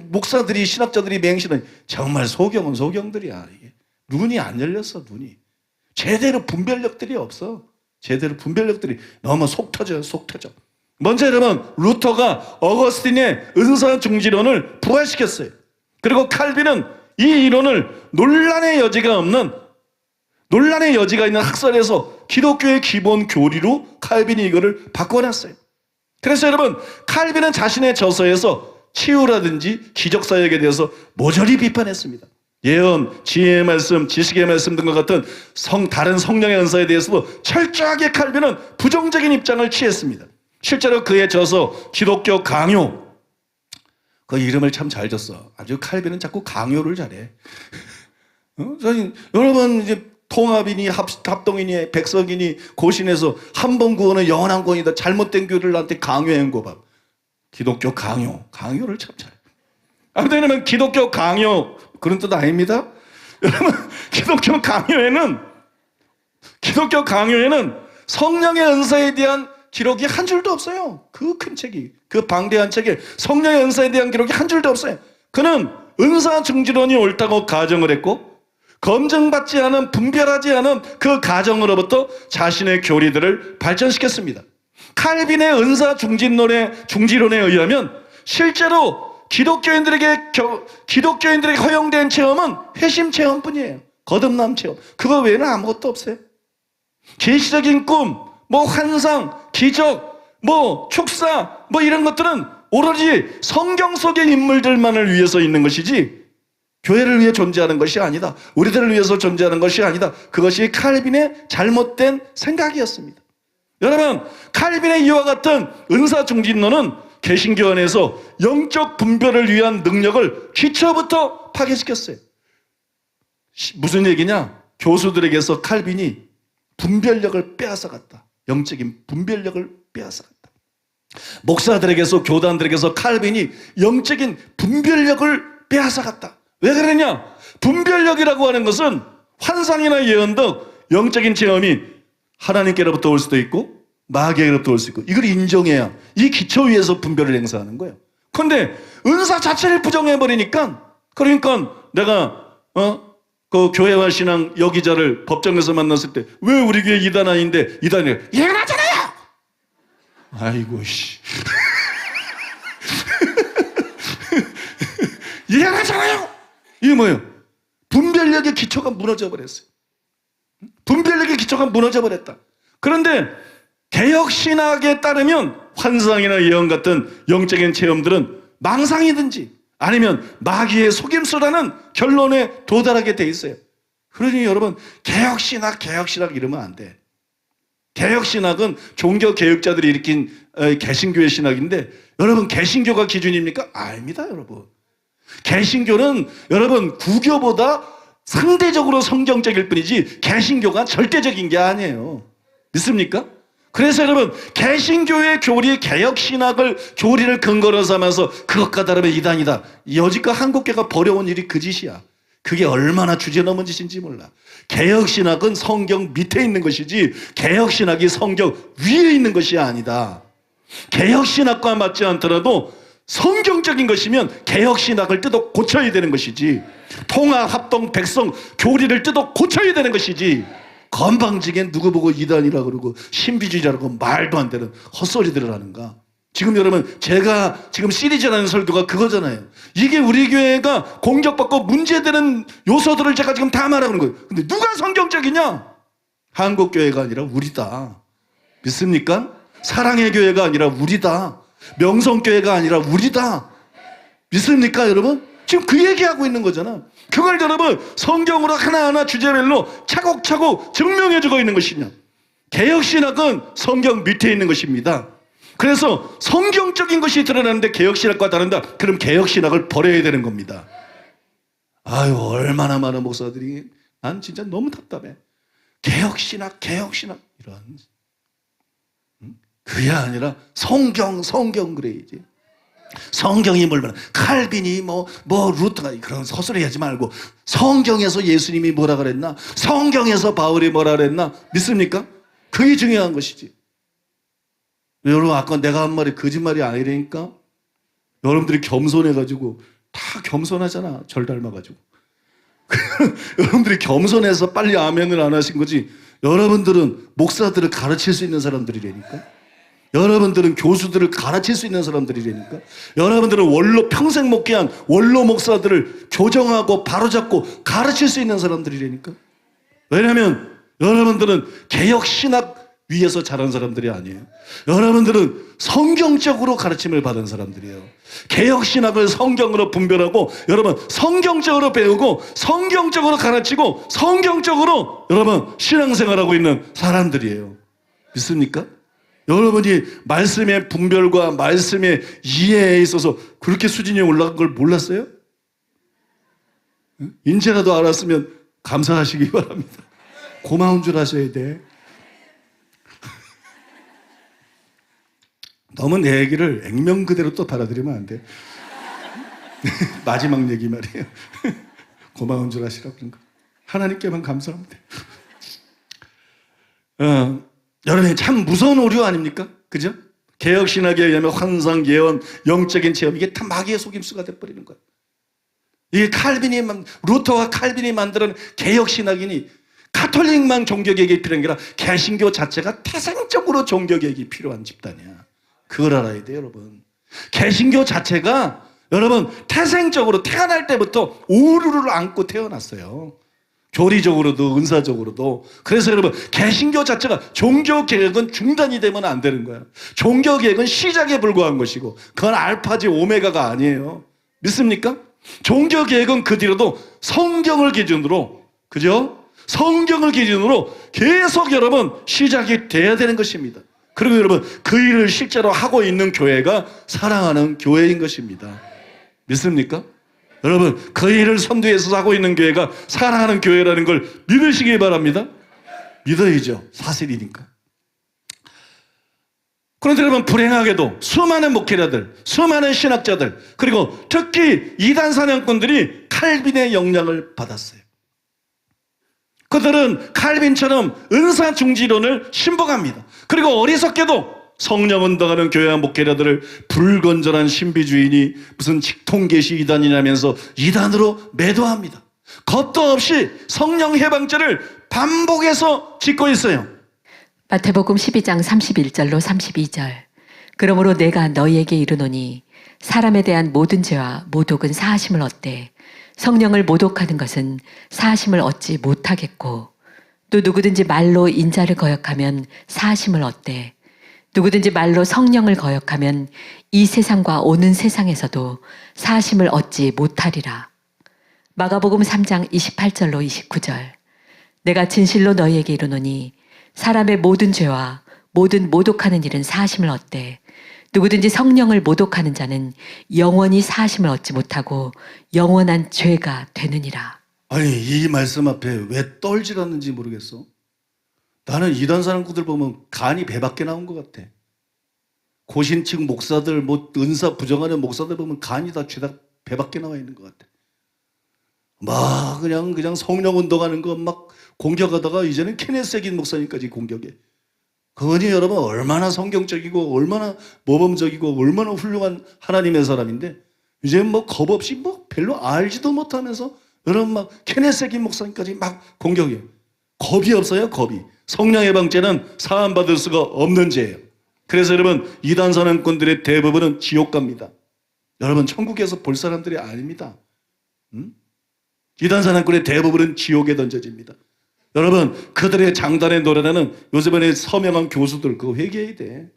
목사들이 신학자들이 맹신하니. 정말 소경은 소경들이야. 이게 눈이 안 열렸어. 눈이 제대로 분별력들이 없어. 제대로 분별력들이 너무 속 터져. 먼저 여러분 루터가 어거스틴의 은사 중지론을 부활시켰어요. 그리고 칼빈은 이 이론을 논란의 여지가 없는 논란의 여지가 있는 학설에서 기독교의 기본 교리로 칼빈이 이거를 바꿔놨어요. 그래서 여러분, 칼빈은 자신의 저서에서 치유라든지 기적사역에 대해서 모조리 비판했습니다. 예언, 지혜의 말씀, 지식의 말씀 등과 같은 다른 성령의 은사에 대해서도 철저하게 칼빈은 부정적인 입장을 취했습니다. 실제로 그의 저서 기독교 강요, 그 이름을 참 잘 줬어. 아주 칼빈은 자꾸 강요를 잘해. 여러분 이제 통합이니 합동이니 백석이니 고신에서 한 번 구원은 영원한 구원이다. 잘못된 교리를 나한테 강요한 거 봐. 기독교 강요를 참 잘해. 아무튼 그러면 기독교 강요 그런 뜻 아닙니다. 여러분 기독교 강요에는 성령의 은사에 대한 기록이 한 줄도 없어요. 그 큰 책이, 그 방대한 책에 성령의 은사에 대한 기록이 한 줄도 없어요. 그는 은사 중지론이 옳다고 가정을 했고 검증받지 않은, 분별하지 않은 그 가정으로부터 자신의 교리들을 발전시켰습니다. 칼빈의 은사 중지론에 의하면 실제로 기독교인들에게 허용된 체험은 회심 체험뿐이에요. 거듭남 체험. 그거 외에는 아무것도 없어요. 계시적인 꿈, 환상, 기적, 축사, 이런 것들은 오로지 성경 속의 인물들만을 위해서 있는 것이지 교회를 위해 존재하는 것이 아니다. 우리들을 위해서 존재하는 것이 아니다. 그것이 칼빈의 잘못된 생각이었습니다. 여러분, 칼빈의 이와 같은 은사 중진론은 개신교 안에서 영적 분별을 위한 능력을 기초부터 파괴시켰어요. 무슨 얘기냐? 교수들에게서 칼빈이 분별력을 빼앗아갔다. 영적인 분별력을 빼앗아갔다. 목사들에게서, 교단들에게서 칼빈이 영적인 분별력을 빼앗아갔다. 왜 그러냐? 분별력이라고 하는 것은 환상이나 예언 등 영적인 체험이 하나님께로부터 올 수도 있고 마귀에게로부터 올 수 있고 이걸 인정해야 이 기초 위에서 분별을 행사하는 거예요. 그런데 은사 자체를 부정해버리니까, 그러니까 내가 그 교회와 신앙 여기자를 법정에서 만났을 때 왜 우리 교회 이단 아닌데 이단이에요? 이단하잖아요. 아이고 씨. 이단하잖아요. 이게 뭐예요? 분별력의 기초가 무너져 버렸어요. 분별력의 기초가 무너져 버렸다. 그런데 개혁신학에 따르면 환상이나 예언 같은 영적인 체험들은 망상이든지 아니면 마귀의 속임수라는 결론에 도달하게 돼 있어요. 그러니 여러분, 개혁신학 이러면 안 돼. 개혁신학은 종교개혁자들이 일으킨 개신교의 신학인데, 여러분 개신교가 기준입니까? 아닙니다, 여러분. 개신교는 여러분 구교보다 상대적으로 성경적일 뿐이지 개신교가 절대적인 게 아니에요. 믿습니까? 그래서 여러분, 개신교의 교리, 개혁신학을 교리를 근거로 삼아서 그것과 다르면 이단이다. 여지껏 한국교가 벌여온 일이 그 짓이야. 그게 얼마나 주제넘은 짓인지 몰라. 개혁신학은 성경 밑에 있는 것이지 개혁신학이 성경 위에 있는 것이 아니다. 개혁신학과 맞지 않더라도 성경적인 것이면 개혁신학을 뜯어 고쳐야 되는 것이지, 통합, 합동, 백성, 교리를 뜯어 고쳐야 되는 것이지, 건방지게 누구 보고 이단이라 그러고 신비주의자라고 말도 안 되는 헛소리들을 하는가. 지금 여러분, 제가 지금 시리즈라는 설교가 그거잖아요. 이게 우리 교회가 공격받고 문제되는 요소들을 제가 지금 다 말하는 거예요. 근데 누가 성경적이냐? 한국교회가 아니라 우리다. 믿습니까? 사랑의 교회가 아니라 우리다. 명성교회가 아니라 우리다. 믿습니까, 여러분? 지금 그 얘기하고 있는 거잖아. 그걸 여러분 성경으로 하나하나 주제별로 차곡차곡 증명해주고 있는 것이냐. 개혁신학은 성경 밑에 있는 것입니다. 그래서 성경적인 것이 드러나는데 개혁신학과 다른다. 그럼 개혁신학을 버려야 되는 겁니다. 아유, 얼마나 많은 목사들이, 난 진짜 너무 답답해. 개혁신학 이런. 그게 아니라 성경 그래야지. 성경이 뭘면 칼빈이 루터가 그런 헛소리 하지 말고 성경에서 예수님이 뭐라 그랬나, 성경에서 바울이 뭐라 그랬나, 믿습니까? 그게 중요한 것이지. 여러분, 아까 내가 한 말이 거짓말이 아니라니까. 여러분들이 겸손해가지고, 다 겸손하잖아, 절 닮아가지고. 여러분들이 겸손해서 빨리 아멘을 안 하신 거지. 여러분들은 목사들을 가르칠 수 있는 사람들이라니까. 여러분들은 교수들을 가르칠 수 있는 사람들이라니까. 여러분들은 평생 목회한 원로 목사들을 교정하고 바로잡고 가르칠 수 있는 사람들이라니까. 왜냐하면 여러분들은 개혁신학 위에서 자란 사람들이 아니에요. 여러분들은 성경적으로 가르침을 받은 사람들이에요. 개혁신학을 성경으로 분별하고 여러분 성경적으로 배우고 성경적으로 가르치고 성경적으로 여러분 신앙생활하고 있는 사람들이에요. 믿습니까? 여러분이 말씀의 분별과 말씀의 이해에 있어서 그렇게 수준이 올라간 걸 몰랐어요? 인제라도 알았으면 감사하시기 바랍니다. 고마운 줄 아셔야 돼. 너무 내 얘기를 액면 그대로 또 받아들이면 안 돼. 마지막 얘기 말이에요. 고마운 줄 아시라고 그런 거. 하나님께만 감사하면 돼. 여러분 참 무서운 오류 아닙니까? 그죠? 개혁신학에 의하면 환상, 예언, 영적인 체험 이게 다 마귀의 속임수가 돼버리는 거예요. 이게 루터와 칼빈이 만드는 개혁신학이니 가톨릭만 종교개혁이 필요한 게 아니라 개신교 자체가 태생적으로 종교개혁이 필요한 집단이야. 그걸 알아야 돼요, 여러분. 개신교 자체가 여러분 태생적으로 태어날 때부터 오류를 안고 태어났어요. 교리적으로도 은사적으로도. 그래서 여러분 개신교 자체가 종교개혁은 중단이 되면 안 되는 거야. 종교개혁은 시작에 불과한 것이고 그건 알파지 오메가가 아니에요. 믿습니까? 종교개혁은 그 뒤로도 성경을 기준으로, 그죠? 성경을 기준으로 계속 여러분 시작이 돼야 되는 것입니다. 그리고 여러분 그 일을 실제로 하고 있는 교회가 사랑하는 교회인 것입니다. 믿습니까? 여러분 그 일을 선두에서 하고 있는 교회가 사랑하는 교회라는 걸 믿으시기 바랍니다. 믿어야죠. 사실이니까. 그런데 여러분 불행하게도 수많은 목회자들, 수많은 신학자들, 그리고 특히 이단 사냥꾼들이 칼빈의 영향을 받았어요. 그들은 칼빈처럼 은사중지론을 신봉합니다. 그리고 어리석게도 성령운동하는 교회와 목회자들을 불건전한 신비주의니 무슨 직통계시 이단이라면서 이단으로 매도합니다. 겁도 없이 성령 해방죄를 반복해서 짓고 있어요. 마태복음 12장 31절로 32절. 그러므로 내가 너희에게 이르노니 사람에 대한 모든 죄와 모독은 사하심을 얻되 성령을 모독하는 것은 사하심을 얻지 못하겠고 또 누구든지 말로 인자를 거역하면 사하심을 얻되 누구든지 말로 성령을 거역하면 이 세상과 오는 세상에서도 사하심을 얻지 못하리라. 마가복음 3장 28절로 29절. 내가 진실로 너희에게 이르노니 사람의 모든 죄와 모든 모독하는 일은 사하심을 얻되 누구든지 성령을 모독하는 자는 영원히 사하심을 얻지 못하고 영원한 죄가 되느니라. 아니 이 말씀 앞에 왜 떨질 않는지 모르겠어. 나는 이단 사람들 보면 간이 배밖에 나온 것 같아. 고신층 목사들, 뭐 은사 부정하는 목사들 보면 간이 다 죄다 배밖에 나와 있는 것 같아. 막 그냥 성령 운동하는 거 막 공격하다가 이제는 케네세긴 목사님까지 공격해. 그분이 여러분 얼마나 성경적이고 얼마나 모범적이고 얼마나 훌륭한 하나님의 사람인데 이제 뭐 겁 없이 뭐 별로 알지도 못하면서 여러분 막 케네세긴 목사님까지 막 공격해요. 겁이 없어요, 겁이. 성령 해방죄는 사함받을 수가 없는 죄예요. 그래서 여러분 이단 사냥꾼들의 대부분은 지옥 갑니다. 여러분 천국에서 볼 사람들이 아닙니다. 이단 사냥꾼의 대부분은 지옥에 던져집니다. 여러분 그들의 장단에 노래하는 요즘에 서명한 교수들 그거 회개해야 돼.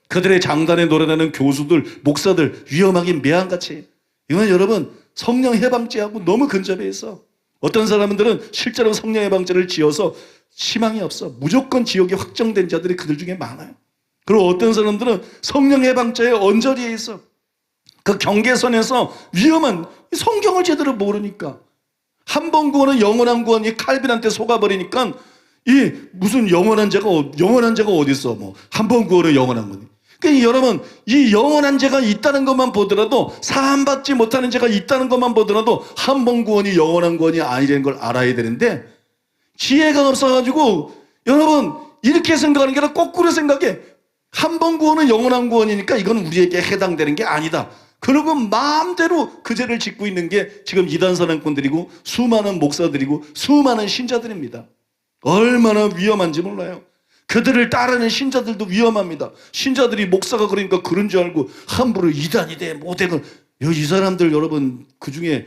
그들의 장단에 노래하는 교수들, 목사들 위험하긴 매한같이. 이건 여러분 성령 해방죄하고 너무 근접해 있어. 어떤 사람들은 실제로 성령 해방죄를 지어서 희망이 없어. 무조건 지옥이 확정된 자들이 그들 중에 많아요. 그리고 어떤 사람들은 성령 해방죄에 언저리에 있어. 그 경계선에서 위험한 성경을 제대로 모르니까 한 번 구원은 영원한 구원이 칼빈한테 속아버리니까 이 무슨 영원한 죄가 어디 있어? 뭐 한 번 구원은 영원한 거니. 그러니까 여러분 이 영원한 죄가 있다는 것만 보더라도 사함받지 못하는 죄가 있다는 것만 보더라도 한 번 구원이 영원한 구원이 아니라는 걸 알아야 되는데 지혜가 없어가지고 여러분 이렇게 생각하는 게 아니라 거꾸로 생각해. 한 번 구원은 영원한 구원이니까 이건 우리에게 해당되는 게 아니다. 그러고 마음대로 그 죄를 짓고 있는 게 지금 이단 사냥꾼들이고 수많은 목사들이고 수많은 신자들입니다. 얼마나 위험한지 몰라요. 그들을 따르는 신자들도 위험합니다. 신자들이 목사가 그러니까 그런 줄 알고 함부로 이단이 돼 못해. 이 사람들 여러분 그 중에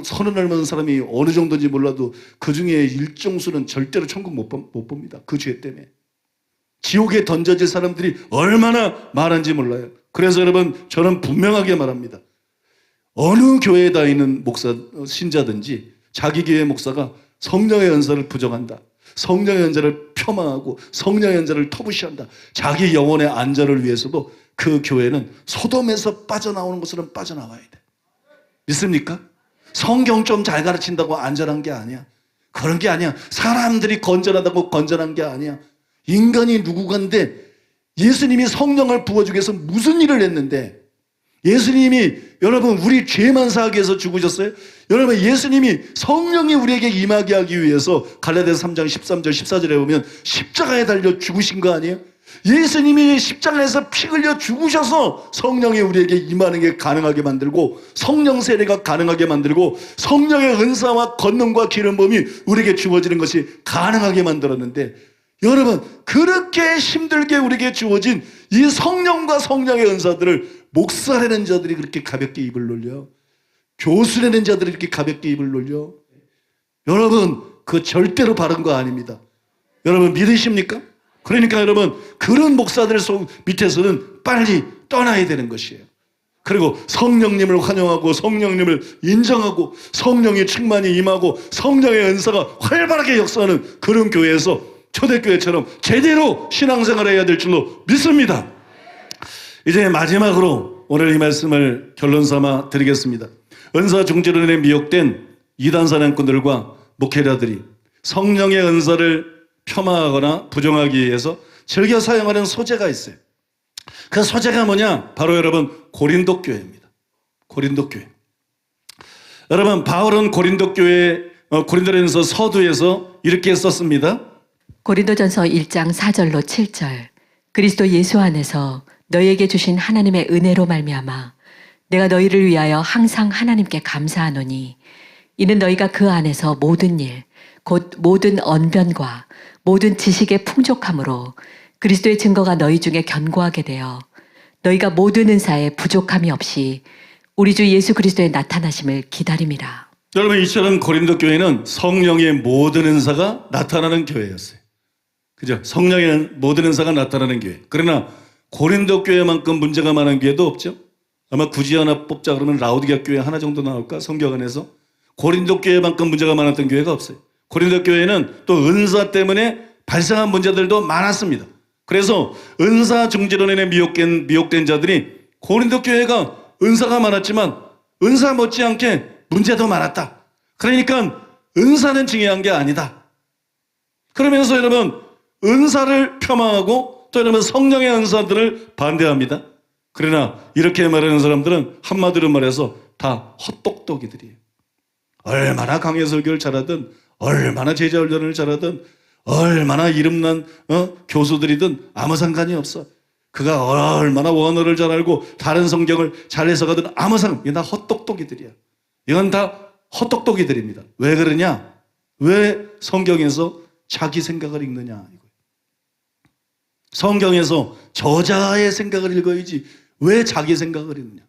서른 넘은 사람이 어느 정도인지 몰라도 그 중에 일정수는 절대로 천국 못 봅니다. 그 죄 때문에. 지옥에 던져질 사람들이 얼마나 많은지 몰라요. 그래서 여러분, 저는 분명하게 말합니다. 어느 교회에 다니는 신자든지 자기 교회 목사가 성령의 은사를 부정한다, 성령의 은사를 폄하하고 성령의 은사를 터부시한다, 자기 영혼의 안전을 위해서도 그 교회는 소돔에서 빠져나오는 것으로는 빠져나와야 돼. 믿습니까? 성경 좀 잘 가르친다고 안전한 게 아니야. 그런 게 아니야. 사람들이 건전하다고 건전한 게 아니야. 인간이 누구간데 예수님이 성령을 부어주기 위해서 무슨 일을 했는데, 예수님이 여러분 우리 죄만 사하기 위해서 죽으셨어요? 여러분, 예수님이 성령이 우리에게 임하게 하기 위해서 갈라디아서 3장 13절 14절에 보면 십자가에 달려 죽으신 거 아니에요? 예수님이 십자가에서 피 흘려 죽으셔서 성령이 우리에게 임하는 게 가능하게 만들고, 성령 세례가 가능하게 만들고, 성령의 은사와 권능과 기름 부음이 우리에게 주어지는 것이 가능하게 만들었는데, 여러분, 그렇게 힘들게 우리에게 주어진 이 성령과 성령의 은사들을 목사라는 자들이 그렇게 가볍게 입을 놀려, 교수라는 자들이 이렇게 가볍게 입을 놀려, 여러분, 그 절대로 바른 거 아닙니다. 여러분 믿으십니까? 그러니까 여러분, 그런 목사들 밑에서는 빨리 떠나야 되는 것이에요. 그리고 성령님을 환영하고 성령님을 인정하고 성령의 충만이 임하고 성령의 은사가 활발하게 역사하는 그런 교회에서 초대교회처럼 제대로 신앙생활을 해야 될 줄로 믿습니다. 이제 마지막으로 오늘 이 말씀을 결론 삼아 드리겠습니다. 은사 중지론에 미혹된 이단 사냥꾼들과 목회자들이 성령의 은사를 폄하하거나 부정하기 위해서 즐겨 사용하는 소재가 있어요. 그 소재가 뭐냐? 바로 여러분 고린도 교회입니다. 고린도 교회. 여러분, 바울은 고린도 교회 고린도전서 서두에서 이렇게 썼습니다. 고린도전서 1장 4절로 7절. 그리스도 예수 안에서 너희에게 주신 하나님의 은혜로 말미암아 내가 너희를 위하여 항상 하나님께 감사하노니, 이는 너희가 그 안에서 모든 일 곧 모든 언변과 모든 지식의 풍족함으로 그리스도의 증거가 너희 중에 견고하게 되어 너희가 모든 은사에 부족함이 없이 우리 주 예수 그리스도의 나타나심을 기다림이라. 여러분, 이처럼 고린도 교회는 성령의 모든 은사가 나타나는 교회였어요. 그죠? 성령의 모든 은사가 나타나는 교회. 그러나 고린도 교회만큼 문제가 많은 교회도 없죠. 아마 굳이 하나 뽑자 그러면 라우디게아 교회 하나 정도 나올까? 성경 안에서. 고린도 교회만큼 문제가 많았던 교회가 없어요. 고린도 교회는 또 은사 때문에 발생한 문제들도 많았습니다. 그래서 은사 중지론에 미혹된 자들이 고린도 교회가 은사가 많았지만 은사 못지않게 문제도 많았다. 그러니까 은사는 중요한 게 아니다. 그러면서 여러분, 은사를 폄하하고 또 여러분 성령의 은사들을 반대합니다. 그러나 이렇게 말하는 사람들은 한마디로 말해서 다 헛똑똑이들이에요. 얼마나 강해 설교를 잘하든, 얼마나 제자 훈련을 잘하든, 얼마나 이름난 교수들이든 아무 상관이 없어. 그가 얼마나 원어를 잘 알고 다른 성경을 잘 해석하든 아무 상관. 이건 다 헛똑똑이들이야. 이건 다 헛똑똑이들입니다. 왜 그러냐? 왜 성경에서 자기 생각을 읽느냐? 성경에서 저자의 생각을 읽어야지 왜 자기 생각을 읽느냐?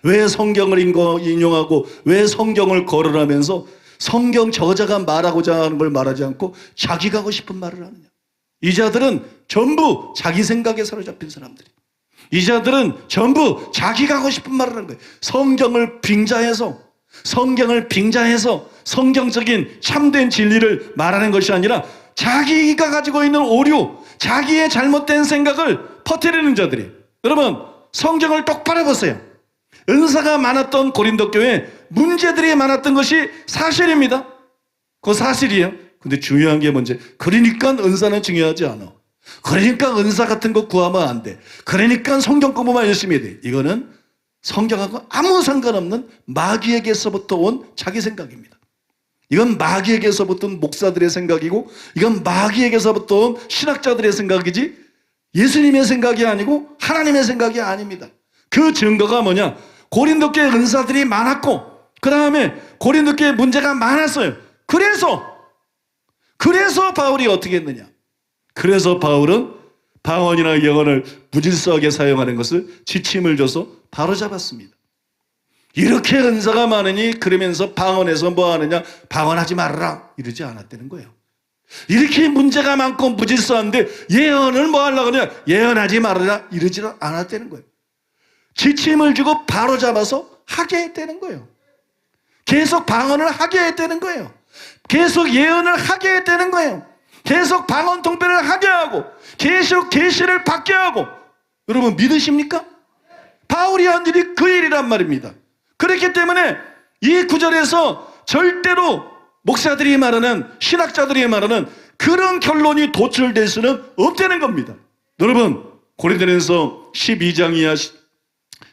왜 성경을 인용하고 왜 성경을 거론하면서 성경 저자가 말하고자 하는 걸 말하지 않고 자기가 하고 싶은 말을 하느냐? 이 자들은 전부 자기 생각에 사로잡힌 사람들이. 이 자들은 전부 자기가 하고 싶은 말을 하는 거예요. 성경을 빙자해서 성경적인 참된 진리를 말하는 것이 아니라 자기가 가지고 있는 오류, 자기의 잘못된 생각을 퍼뜨리는 자들이. 여러분, 성경을 똑바로 보세요. 은사가 많았던 고린도 교회 문제들이 많았던 것이 사실입니다. 그거 사실이에요. 근데 중요한 게 뭔지, 그러니까 은사는 중요하지 않아. 그러니까 은사 같은 거 구하면 안 돼. 그러니까 성경 공부만 열심히 해야 돼. 이거는 성경하고 아무 상관없는 마귀에게서부터 온 자기 생각입니다. 이건 마귀에게서부터 온 목사들의 생각이고, 이건 마귀에게서부터 온 신학자들의 생각이지 예수님의 생각이 아니고 하나님의 생각이 아닙니다. 그 증거가 뭐냐? 고린도 교회 은사들이 많았고, 그 다음에 고린도 교회 문제가 많았어요. 그래서 바울이 어떻게 했느냐? 그래서 바울은 방언이나 영언을 무질서하게 사용하는 것을 지침을 줘서 바로잡았습니다. 이렇게 은사가 많으니 그러면서 방언에서 뭐 하느냐? 방언하지 말아라 이러지 않았다는 거예요. 이렇게 문제가 많고 무질서한데 예언을 뭐 하려고 그러냐? 예언하지 말아라 이러지 않았다는 거예요. 지침을 주고 바로 잡아서 하게 했다는 거예요. 계속 방언을 하게 했다는 거예요. 계속 예언을 하게 했다는 거예요. 계속 방언 통변을 하게 하고 계속 계시를 받게 하고. 여러분 믿으십니까? 바울이 한 일이 그 일이란 말입니다. 그렇기 때문에 이 구절에서 절대로 목사들이 말하는, 신학자들이 말하는 그런 결론이 도출될 수는 없다는 겁니다. 여러분 고린도전서 12장 이하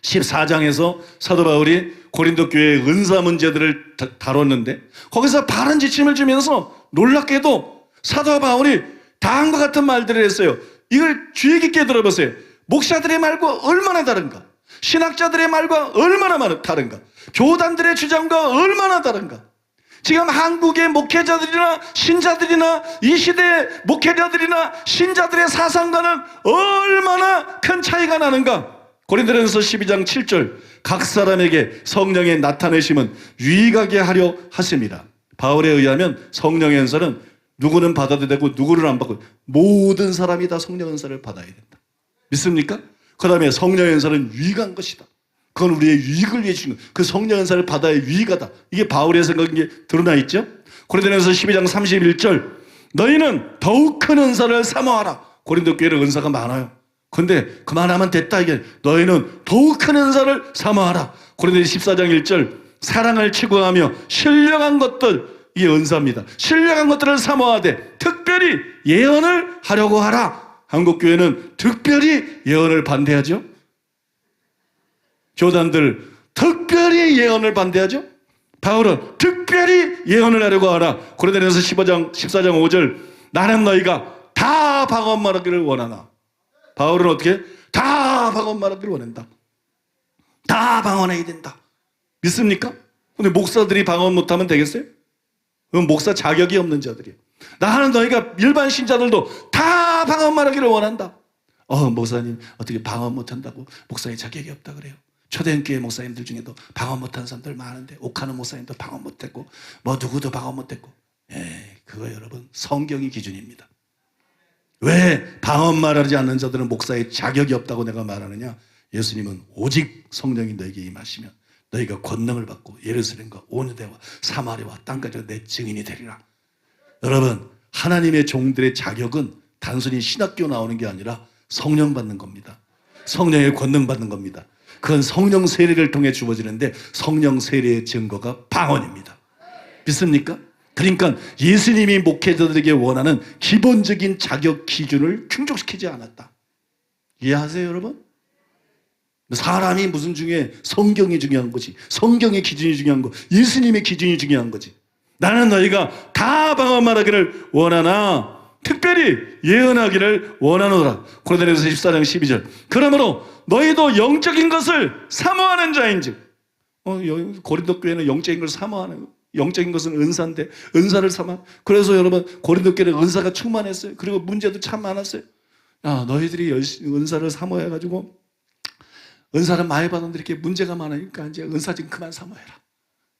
14장에서 사도 바울이 고린도 교회의 은사 문제들을 다뤘는데 거기서 바른 지침을 주면서 놀랍게도 사도 바울이 다음과 같은 말들을 했어요. 이걸 주의 깊게 들어보세요. 목사들의 말과 얼마나 다른가? 신학자들의 말과 얼마나 다른가? 교단들의 주장과 얼마나 다른가? 지금 한국의 목회자들이나 신자들이나 이 시대의 목회자들이나 신자들의 사상과는 얼마나 큰 차이가 나는가? 고린도전서 12장 7절 각 사람에게 성령의 나타내심은 유익하게 하려 하십니다. 바울에 의하면 성령의 은사는 누구는 받아도 되고 누구는 안 받고 모든 사람이 다 성령 은사를 받아야 된다. 믿습니까? 그 다음에 성령의 은사는 유익한 것이다. 그건 우리의 유익을 위해 주는 그 성령 은사를 받아야 유익하다. 이게 바울의 생각인 게 드러나 있죠. 고린도전서 12장 31절 너희는 더욱 큰 은사를 사모하라. 고린도 교회는 은사가 많아요. 근데 그만하면 됐다. 이게 너희는 더욱 큰 은사를 사모하라. 고린도전서 14장 1절 사랑을 추구하며 신령한 것들, 이게 은사입니다. 신령한 것들을 사모하되 특별히 예언을 하려고 하라. 한국교회는 특별히 예언을 반대하죠. 교단들 특별히 예언을 반대하죠. 바울은 특별히 예언을 하려고 하라. 고린도전서 14장 5절 나는 너희가 다 방언 말하기를 원하나. 바울은 어떻게? 다 방언 말하기를 원한다. 다 방언해야 된다. 믿습니까? 근데 목사들이 방언 못하면 되겠어요? 그건 목사 자격이 없는 자들이에요. 나는 너희가 일반 신자들도 다 방언 말하기를 원한다. 목사님 어떻게 방언 못한다고 목사의 자격이 없다 그래요. 초대교회 목사님들 중에도 방언 못하는 사람들 많은데 옥하는 목사님도 방언 못했고 뭐 누구도 방언 못했고. 그거 여러분 성경이 기준입니다. 왜 방언 말하지 않는 자들은 목사의 자격이 없다고 내가 말하느냐? 예수님은 오직 성령이 너에게 임하시면 너희가 권능을 받고 예루살렘과 온 유대와 사마리아와 땅까지 내 증인이 되리라. 여러분 하나님의 종들의 자격은 단순히 신학교 나오는 게 아니라 성령 받는 겁니다. 성령의 권능 받는 겁니다. 그건 성령 세례를 통해 주어지는데 성령 세례의 증거가 방언입니다. 믿습니까? 그러니까 예수님이 목회자들에게 원하는 기본적인 자격 기준을 충족시키지 않았다. 이해하세요 여러분? 사람이 무슨 중에 성경이 중요한 거지, 성경의 기준이 중요한 거, 예수님의 기준이 중요한 거지. 나는 너희가 다 방언 말하기를 원하나 특별히 예언하기를 원하노라. 고린도전서 14장 12절 그러므로 너희도 영적인 것을 사모하는 자인즉. 고린도 교회는 영적인 것을 사모하는, 영적인 것은 은사인데 은사를 사모. 그래서 여러분 고린도 교회는 은사가 충만했어요. 그리고 문제도 참 많았어요. 너희들이 은사를 사모해가지고 은사를 많이 받았는데 이렇게 문제가 많으니까 이제 은사 좀 그만 사모해라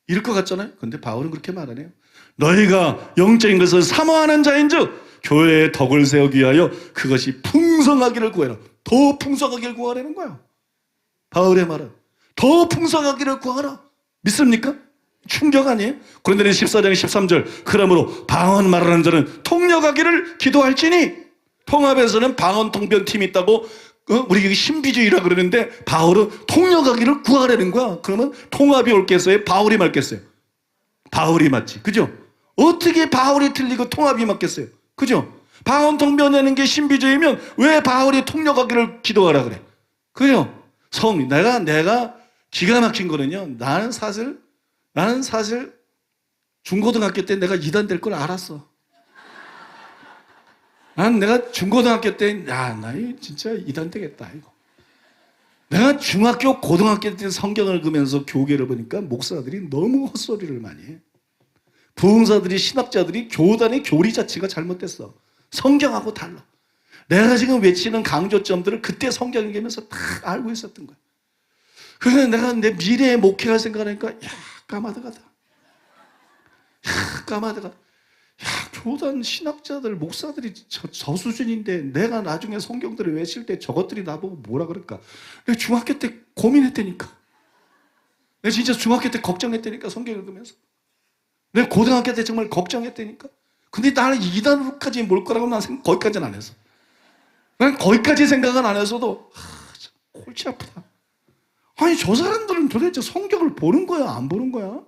이럴 것 같잖아요. 근데 바울은 그렇게 말하네요. 너희가 영적인 것을 사모하는 자인즉 교회의 덕을 세우기 위하여 그것이 풍성하기를 구해라. 더 풍성하기를 구하라는 거야. 바울의 말은 더 풍성하기를 구하라. 믿습니까? 충격 아니에요? 고린도전서 14장 13절 그러므로 방언 말하는 자는 통역하기를 기도할지니. 통합에서는 방언 통변팀이 있다고 우리 신비주의라 그러는데 바울은 통역하기를 구하라는 거야. 그러면 통합이 옳겠어요? 바울이 맞겠어요? 바울이 맞지. 그죠? 어떻게 바울이 틀리고 통합이 맞겠어요? 그죠? 방언 통변하는 게 신비주의면 왜 바울이 통역하기를 기도하라 그래? 그죠? 내가 기가 막힌 거는요. 나는 사실 중고등학교 때 내가 이단 될 걸 알았어. 내가 중고등학교 때, 나 진짜 이단 되겠다, 이거. 내가 중학교, 고등학교 때 성경을 읽으면서 교계를 보니까 목사들이 너무 헛소리를 많이 해. 부흥사들이, 신학자들이 교단의 교리 자체가 잘못됐어. 성경하고 달라. 내가 지금 외치는 강조점들을 그때 성경 읽으면서 다 알고 있었던 거야. 그래서 내가 내 미래의 목회할 생각하니까 야 까마득하다. 까마득하다. 야 교단 신학자들 목사들이 저 수준인데 내가 나중에 성경들을 외칠 때 저것들이 나보고 뭐라 그럴까. 내가 중학교 때 고민했다니까. 내가 진짜 중학교 때 걱정했다니까 성경 읽으면서. 내가 고등학교 때 정말 걱정했다니까. 근데 나는 이단으로까지 몰 거라고 난 거기까지는 안 했어. 난 거기까지 생각은 안 했어도 참 골치 아프다. 아니 저 사람들은 도대체 성경을 보는 거야 안 보는 거야?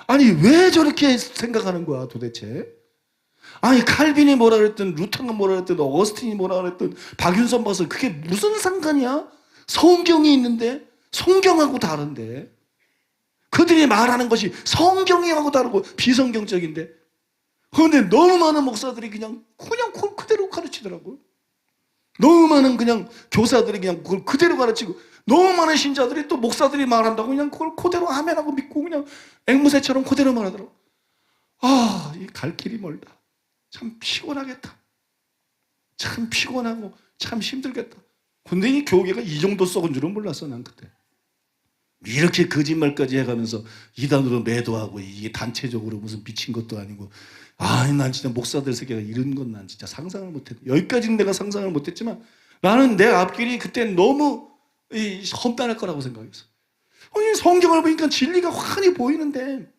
아니 왜 저렇게 생각하는 거야 도대체? 아니 칼빈이 뭐라 그랬든 루터가 뭐라 그랬든 어거스틴이 뭐라 그랬든 박윤선 박사 그게 무슨 상관이야? 성경이 있는데 성경하고 다른데 그들이 말하는 것이 성경하고 다르고 비성경적인데 그런데 너무 많은 목사들이 그냥 그걸 그대로 가르치더라고요. 너무 많은 그냥 교사들이 그냥 그걸 그대로 가르치고 너무 많은 신자들이 또 목사들이 말한다고 그냥 그걸 그대로 아멘하고 믿고 그냥 앵무새처럼 그대로 말하더라고. 아, 이 갈 길이 멀다. 참 피곤하겠다. 참 피곤하고 참 힘들겠다. 근데 이 교계가 이 정도 썩은 줄은 몰랐어 난 그때. 이렇게 거짓말까지 해가면서 이단으로 매도하고 이게 단체적으로 무슨 미친 것도 아니고 아니 난 진짜 목사들 세계가 이런 건 난 진짜 상상을 못했. 여기까지는 내가 상상을 못했지만 나는 내 앞길이 그때 너무 험난할 거라고 생각했어. 아니 성경을 보니까 진리가 환히 보이는데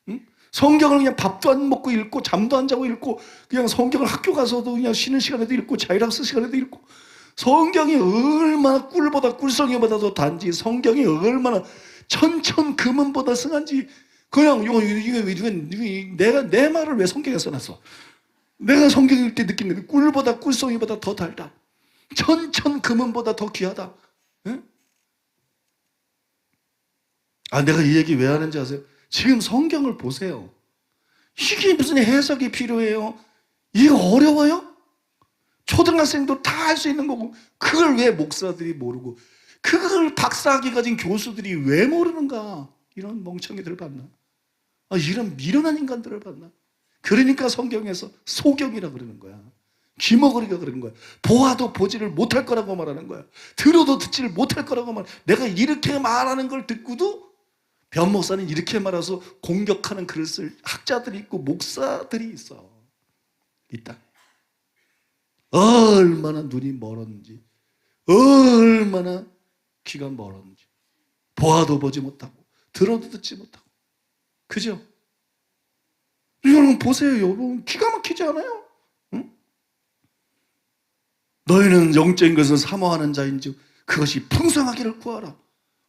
응? 성경을 그냥 밥도 안 먹고 읽고 잠도 안 자고 읽고 그냥 성경을 학교 가서도 그냥 쉬는 시간에도 읽고 자율학습 시간에도 읽고 성경이 얼마나 꿀보다 꿀성이보다도 단지 성경이 얼마나 천천 금은보다 승한지 그냥 이거 내가 내 말을 왜 성경에 써놨어? 내가 성경 읽을 때 느끼는 게 꿀보다 꿀성이보다 더 달다. 천천 금은보다 더 귀하다. 예? 아 내가 이 얘기 왜 하는지 아세요? 지금 성경을 보세요. 이게 무슨 해석이 필요해요? 이거 어려워요? 초등학생도 다 할 수 있는 거고 그걸 왜 목사들이 모르고 그걸 박사학위 가진 교수들이 왜 모르는가? 이런 멍청이들 봤나? 아, 이런 미련한 인간들을 봤나? 그러니까 성경에서 소경이라 그러는 거야. 귀머거리가 그러는 거야. 보아도 보지를 못할 거라고 말하는 거야. 들어도 듣지를 못할 거라고 말. 내가 이렇게 말하는 걸 듣고도 변 목사는 이렇게 말해서 공격하는 글을 쓸 학자들이 있고 목사들이 있어. 이 땅에. 얼마나 눈이 멀었는지 얼마나 귀가 멀었는지 보아도 보지 못하고 들어도 듣지 못하고 그죠? 여러분 보세요. 여러분 기가 막히지 않아요? 응? 너희는 영적인 것을 사모하는 자인지 그것이 풍성하기를 구하라.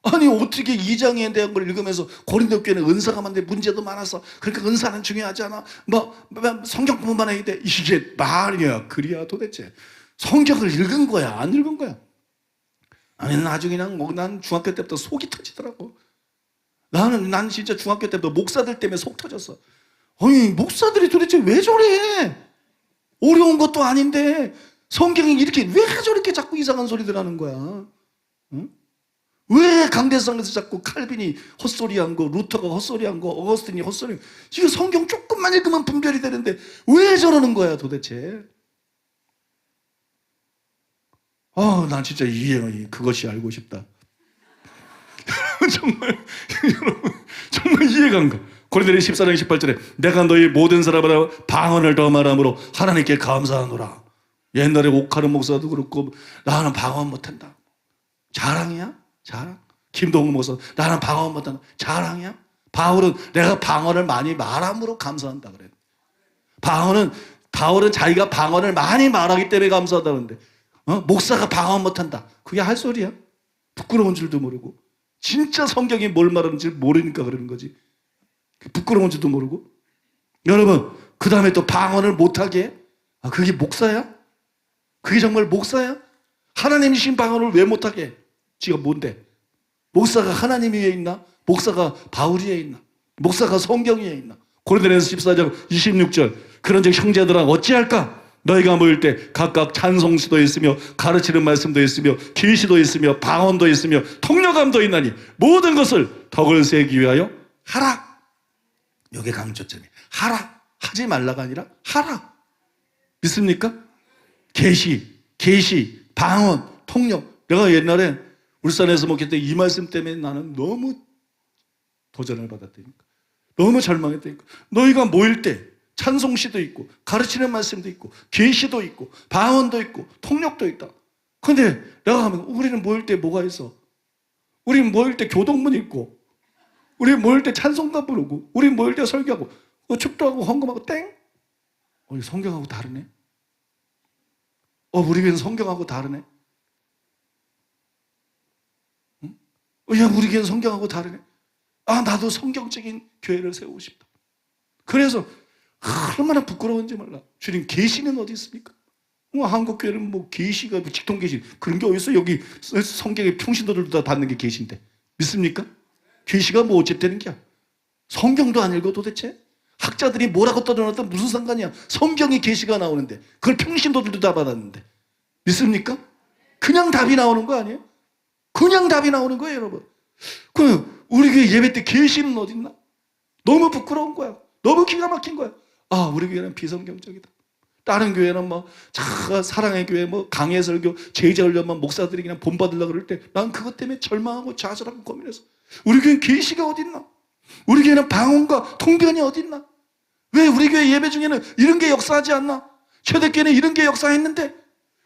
아니 어떻게 2장에 대한 걸 읽으면서 고린도 교회는 은사가 많은데 문제도 많아서 그러니까 은사는 중요하지 않아. 뭐 성경 공부만 해야 돼. 이게 말이야 글이야 도대체. 성경을 읽은 거야 안 읽은 거야? 아니 나중에 난 중학교 때부터 속이 터지더라고. 난 진짜 중학교 때부터 목사들 때문에 속 터졌어. 아니 목사들이 도대체 왜 저래? 어려운 것도 아닌데 성경이 이렇게 왜 저렇게 자꾸 이상한 소리들 하는 거야? 응? 왜 강대상에서 자꾸 칼빈이 헛소리한 거, 루터가 헛소리한 거, 어거스틴이 헛소리. 지금 성경 조금만 읽으면 분별이 되는데 왜 저러는 거야 도대체? 아, 난 진짜 그것이 알고 싶다. 여러분 정말 이해가 안 가. 고린도서 14장 18절에 내가 너희 모든 사람보다 방언을 더 말함으로 하나님께 감사하노라. 옛날에 옥하는 목사도 그렇고 나는 방언 못한다. 자랑이야? 자랑? 김동훈 목사 나는 방언 못한다. 자랑이야? 바울은 내가 방언을 많이 말함으로 감사한다 그래. 바울은 자기가 방언을 많이 말하기 때문에 감사하다는데 목사가 방언 못한다. 그게 할 소리야? 부끄러운 줄도 모르고 진짜 성경이 뭘 말하는지 모르니까 그러는 거지. 부끄러운 줄도 모르고. 여러분 그 다음에 또 방언을 못하게 해? 아, 그게 목사야? 그게 정말 목사야? 하나님이 신 방언을 왜 못하게 해? 지가 뭔데? 목사가 하나님 위에 있나? 목사가 바울 위에 있나? 목사가 성경 위에 있나? 고린도전서 14장 26절 그런즉 형제들아 어찌할까? 너희가 모일 때 각각 찬송시도 있으며 가르치는 말씀도 있으며 계시도 있으며 방언도 있으며 통역감도 있나니 모든 것을 덕을 세기 위하여 하라. 여기 강조점이 하라. 하지 말라가 아니라 하라. 믿습니까? 계시, 방언, 통역. 내가 옛날에 울산에서 목회때 이 말씀 때문에 나는 너무 도전을 받았다니까. 너무 절망했다니까. 너희가 모일 때 찬송시도 있고 가르치는 말씀도 있고 계시도 있고 방언도 있고 통역도 있다. 근데 내가 하면 우리는 모일 때 뭐가 있어? 우리는 모일 때 교동문 있고 우리는 모일 때 찬송가 부르고 우리는 모일 때 설교하고 축도하고 헌금하고 땡? 이거 성경하고 다르네. 우리 교회는 성경하고 다르네. 응? 야, 우리 교회는 성경하고 다르네. 나도 성경적인 교회를 세우고 싶다. 그래서 얼마나 부끄러운지 몰라. 주님, 계시는 어디 있습니까? 한국 교회는 뭐 계시가 직통 계시 그런 게 어디 있어? 여기 성경에 평신도들도 다 받는 게 계시인데 믿습니까? 계시가 뭐 어쨌다는 게야? 성경도 안 읽어 도대체? 학자들이 뭐라고 떠들어놨다 무슨 상관이야? 성경에 계시가 나오는데 그걸 평신도들도 다 받았는데 믿습니까? 그냥 답이 나오는 거 아니에요? 그냥 답이 나오는 거예요, 여러분. 우리 교회 예배 때 계시는 어디 있나? 너무 부끄러운 거야. 너무 기가 막힌 거야. 우리 교회는 비성경적이다. 다른 교회는 사랑의 교회 강해 설교 제자 훈련만 목사들이 그냥 본받으려고 그럴 때 난 그것 때문에 절망하고 좌절하고 고민해서 우리 교회는 계시가 어디 있나? 우리 교회는 방언과 통변이 어디 있나? 왜 우리 교회 예배 중에는 이런 게 역사하지 않나? 초대교회는 이런 게 역사했는데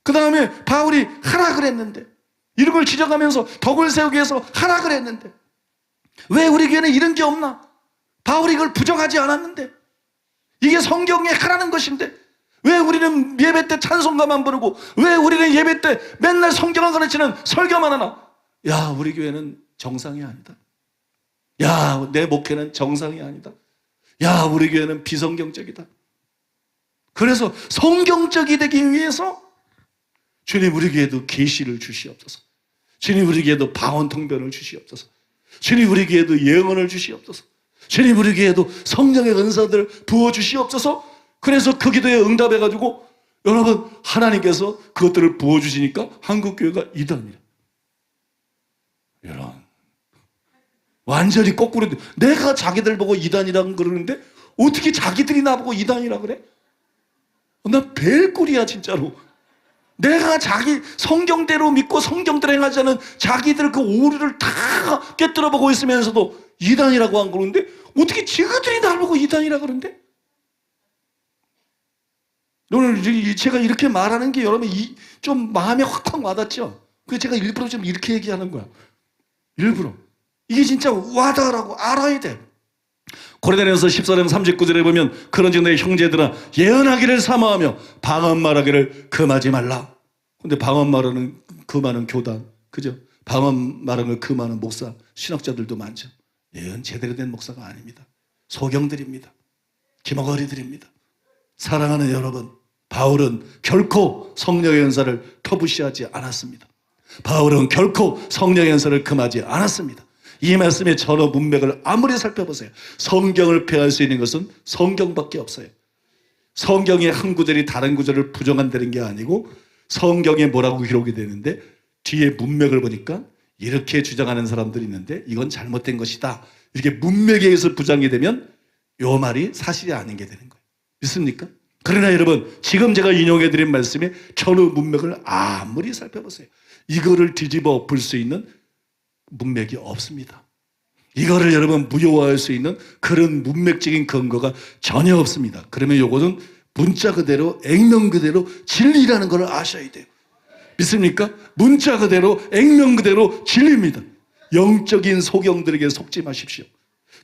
그 다음에 바울이 하라 그랬는데 이런 걸 지적하면서 덕을 세우기 위해서 하라 그랬는데 왜 우리 교회는 이런 게 없나? 바울이 이걸 부정하지 않았는데 이게 성경에 하라는 것인데 왜 우리는 예배 때 찬송가만 부르고 왜 우리는 예배 때 맨날 성경을 가르치는 설교만 하나? 야, 우리 교회는 정상이 아니다. 야, 내 목회는 정상이 아니다. 야, 우리 교회는 비성경적이다. 그래서 성경적이 되기 위해서 주님 우리 교회도 계시를 주시옵소서. 주님 우리 교회도 방언 통변을 주시옵소서. 주님 우리 교회도 예언을 주시옵소서. 주님 우리 교회도 성령의 은사들 부어 주시옵소서. 그래서 그 기도에 응답해가지고 여러분 하나님께서 그것들을 부어주시니까 한국교회가 이단이라. 여러분 완전히 거꾸로 내가 자기들 보고 이단이라고 그러는데 어떻게 자기들이 나보고 이단이라 그래? 나 벨꿀이야 진짜로. 내가 자기 성경대로 믿고 성경대로 행하지 않은 자기들 그 오류를 다 깨뜨려보고 있으면서도 이단이라고 안 그러는데 어떻게 지그들이 나를 보고 이단이라 그러는데? 오늘 제가 이렇게 말하는 게 여러분 좀 마음에 확확 와닿죠? 그래서 제가 일부러 좀 이렇게 얘기하는 거야. 일부러. 이게 진짜 와닿으라고 알아야 돼. 고린도전서 14장 39절에 보면 그런즉 내 형제들아 예언하기를 사모하며 방언 말하기를 금하지 말라. 근데 방언 말하는 금하는 교단, 그죠? 방언 말하는 금하는 목사, 신학자들도 많죠. 예언 제대로 된 목사가 아닙니다. 소경들입니다. 기머거리들입니다. 사랑하는 여러분, 바울은 결코 성령의 은사를 터부시하지 않았습니다. 바울은 결코 성령의 은사를 금하지 않았습니다. 이 말씀의 전어 문맥을 아무리 살펴보세요. 성경을 폐할 수 있는 것은 성경밖에 없어요. 성경의 한 구절이 다른 구절을 부정한다는 게 아니고 성경에 뭐라고 기록이 되는데 뒤에 문맥을 보니까 이렇게 주장하는 사람들이 있는데 이건 잘못된 것이다. 이렇게 문맥에 의해서 부정이 되면 이 말이 사실이 아닌 게 되는 거예요. 믿습니까? 그러나 여러분 지금 제가 인용해드린 말씀의 전후 문맥을 아무리 살펴보세요. 이거를 뒤집어 엎을 수 있는 문맥이 없습니다. 이거를 여러분 무효화할 수 있는 그런 문맥적인 근거가 전혀 없습니다. 그러면 이것은 문자 그대로 액면 그대로 진리라는 걸 아셔야 돼요. 믿습니까? 문자 그대로 액면 그대로 진리입니다. 영적인 소경들에게 속지 마십시오.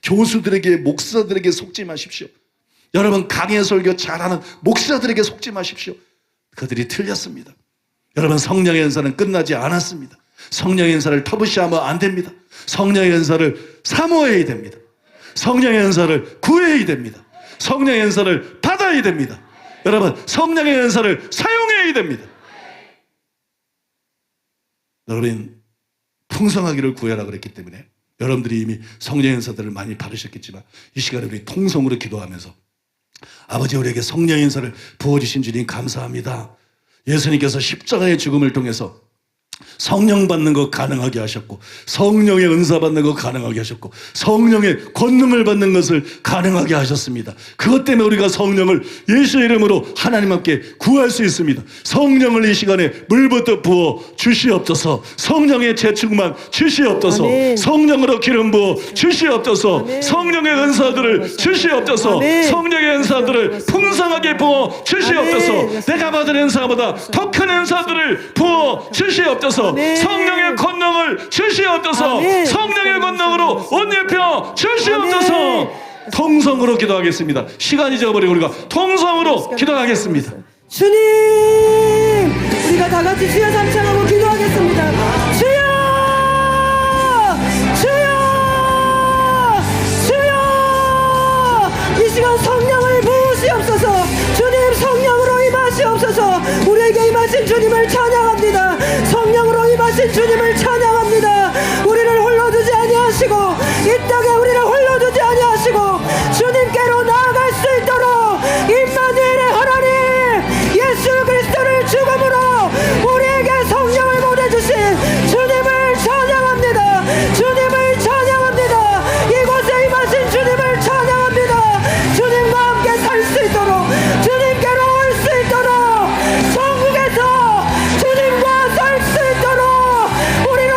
교수들에게 목사들에게 속지 마십시오. 여러분 강해 설교 잘하는 목사들에게 속지 마십시오. 그들이 틀렸습니다. 여러분 성령의 은사는 끝나지 않았습니다. 성령의 은사를 터부시하면 안 됩니다. 성령의 은사를 사모해야 됩니다. 성령의 은사를 구해야 됩니다. 성령의 은사를 받아야 됩니다. 여러분 성령의 은사를 사용해야 됩니다. 여러분 풍성하기를 구해라 그랬기 때문에 여러분들이 이미 성령의 은사들을 많이 받으셨겠지만 이 시간에 우리 통성으로 기도하면서 아버지 우리에게 성령의 은사를 부어주신 주님 감사합니다. 예수님께서 십자가의 죽음을 통해서 성령 받는 거 가능하게 하셨고, 성령의 은사 받는 거 가능하게 하셨고, 성령의 권능을 받는 것을 가능하게 하셨습니다. 그것 때문에 우리가 성령을 예수의 이름으로 하나님 함께 구할 수 있습니다. 성령을 이 시간에 물부터 부어 주시옵소서. 성령의 재충만 주시옵소서. 아멘. 성령으로 기름 부어 주시옵소서. 아멘. 성령의 은사들을 주시옵소서. 아멘. 성령의 은사들을 풍성하게 부어 주시옵소서. 아멘. 내가 받은 은사보다 더 큰 은사들을 부어 주시옵소서. 아멘. 성령의 권능을 주시옵소서. 아멘. 성령의 권능으로 옷 입혀 주시옵소서. 아멘. 통성으로 기도하겠습니다. 시간이 져버리고 우리가 통성으로 기도하겠습니다. 주님, 우리가 다 같이 주여 삼창하고 기도하겠습니다. 주여, 주여, 주여. 이 시간 성령을 부으시옵소서. 주님, 성령으로 임하시옵소서. 우리에게 임하신 주님을 찬양합니다. 성령으로 임하신 주님을 찬양합니다. 우리를 홀로 두지 아니하시고 이 땅에 우리를 홀로 두지 아니하시고 주님께로 나아갈 수 있도록 임마누엘의 하나님 예수 그리스도를 죽음으로 우리에게 성령을 보내주신 주님을 찬양합니다. 주님을 찬양합니다. 이곳에 임하신 주님을 찬양합니다. 주님과 함께 살 수 있도록, 주님께로 올 수 있도록, 천국에서 주님과 살 수 있도록 우리로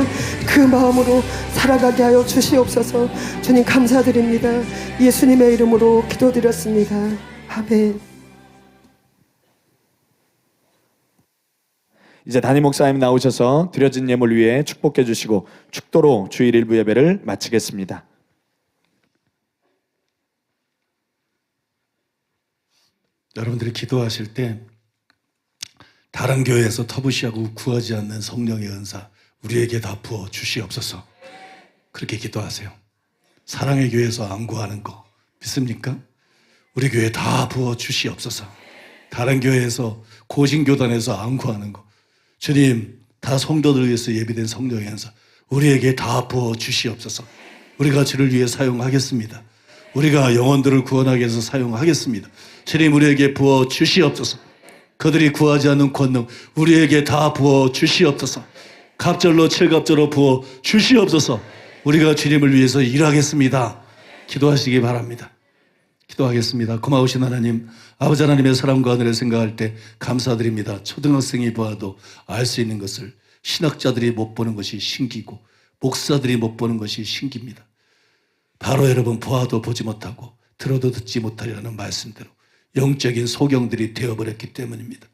주시면 그 마음으로 살아가게 하여 주시옵소서. 주님 감사드립니다. 예수님의 이름으로 기도드렸습니다. 아멘. 이제 담임 목사님 나오셔서 드려진 예물 위에 축복해 주시고 축도로 주일 일부 예배를 마치겠습니다. 여러분들이 기도하실 때 다른 교회에서 터부시하고 구하지 않는 성령의 은사 우리에게 다 부어 주시옵소서. 그렇게 기도하세요. 사랑의 교회에서 안 구하는 거 믿습니까? 우리 교회 다 부어 주시옵소서. 다른 교회에서 고신교단에서 안 구하는 거 주님 다 성도들을 위해서 예비된 성령의 은사 우리에게 다 부어 주시옵소서. 우리가 주를 위해 사용하겠습니다. 우리가 영혼들을 구원하기 위해서 사용하겠습니다. 주님 우리에게 부어 주시옵소서. 그들이 구하지 않는 권능 우리에게 다 부어 주시옵소서. 갑절로 칠갑절로 부어 주시옵소서. 우리가 주님을 위해서 일하겠습니다. 기도하시기 바랍니다. 기도하겠습니다. 고마우신 하나님, 아버지 하나님의 사랑과 하늘을 생각할 때 감사드립니다. 초등학생이 보아도 알 수 있는 것을 신학자들이 못 보는 것이 신기고 목사들이 못 보는 것이 신기입니다. 바로 여러분 보아도 보지 못하고 들어도 듣지 못하리라는 말씀대로 영적인 소경들이 되어버렸기 때문입니다.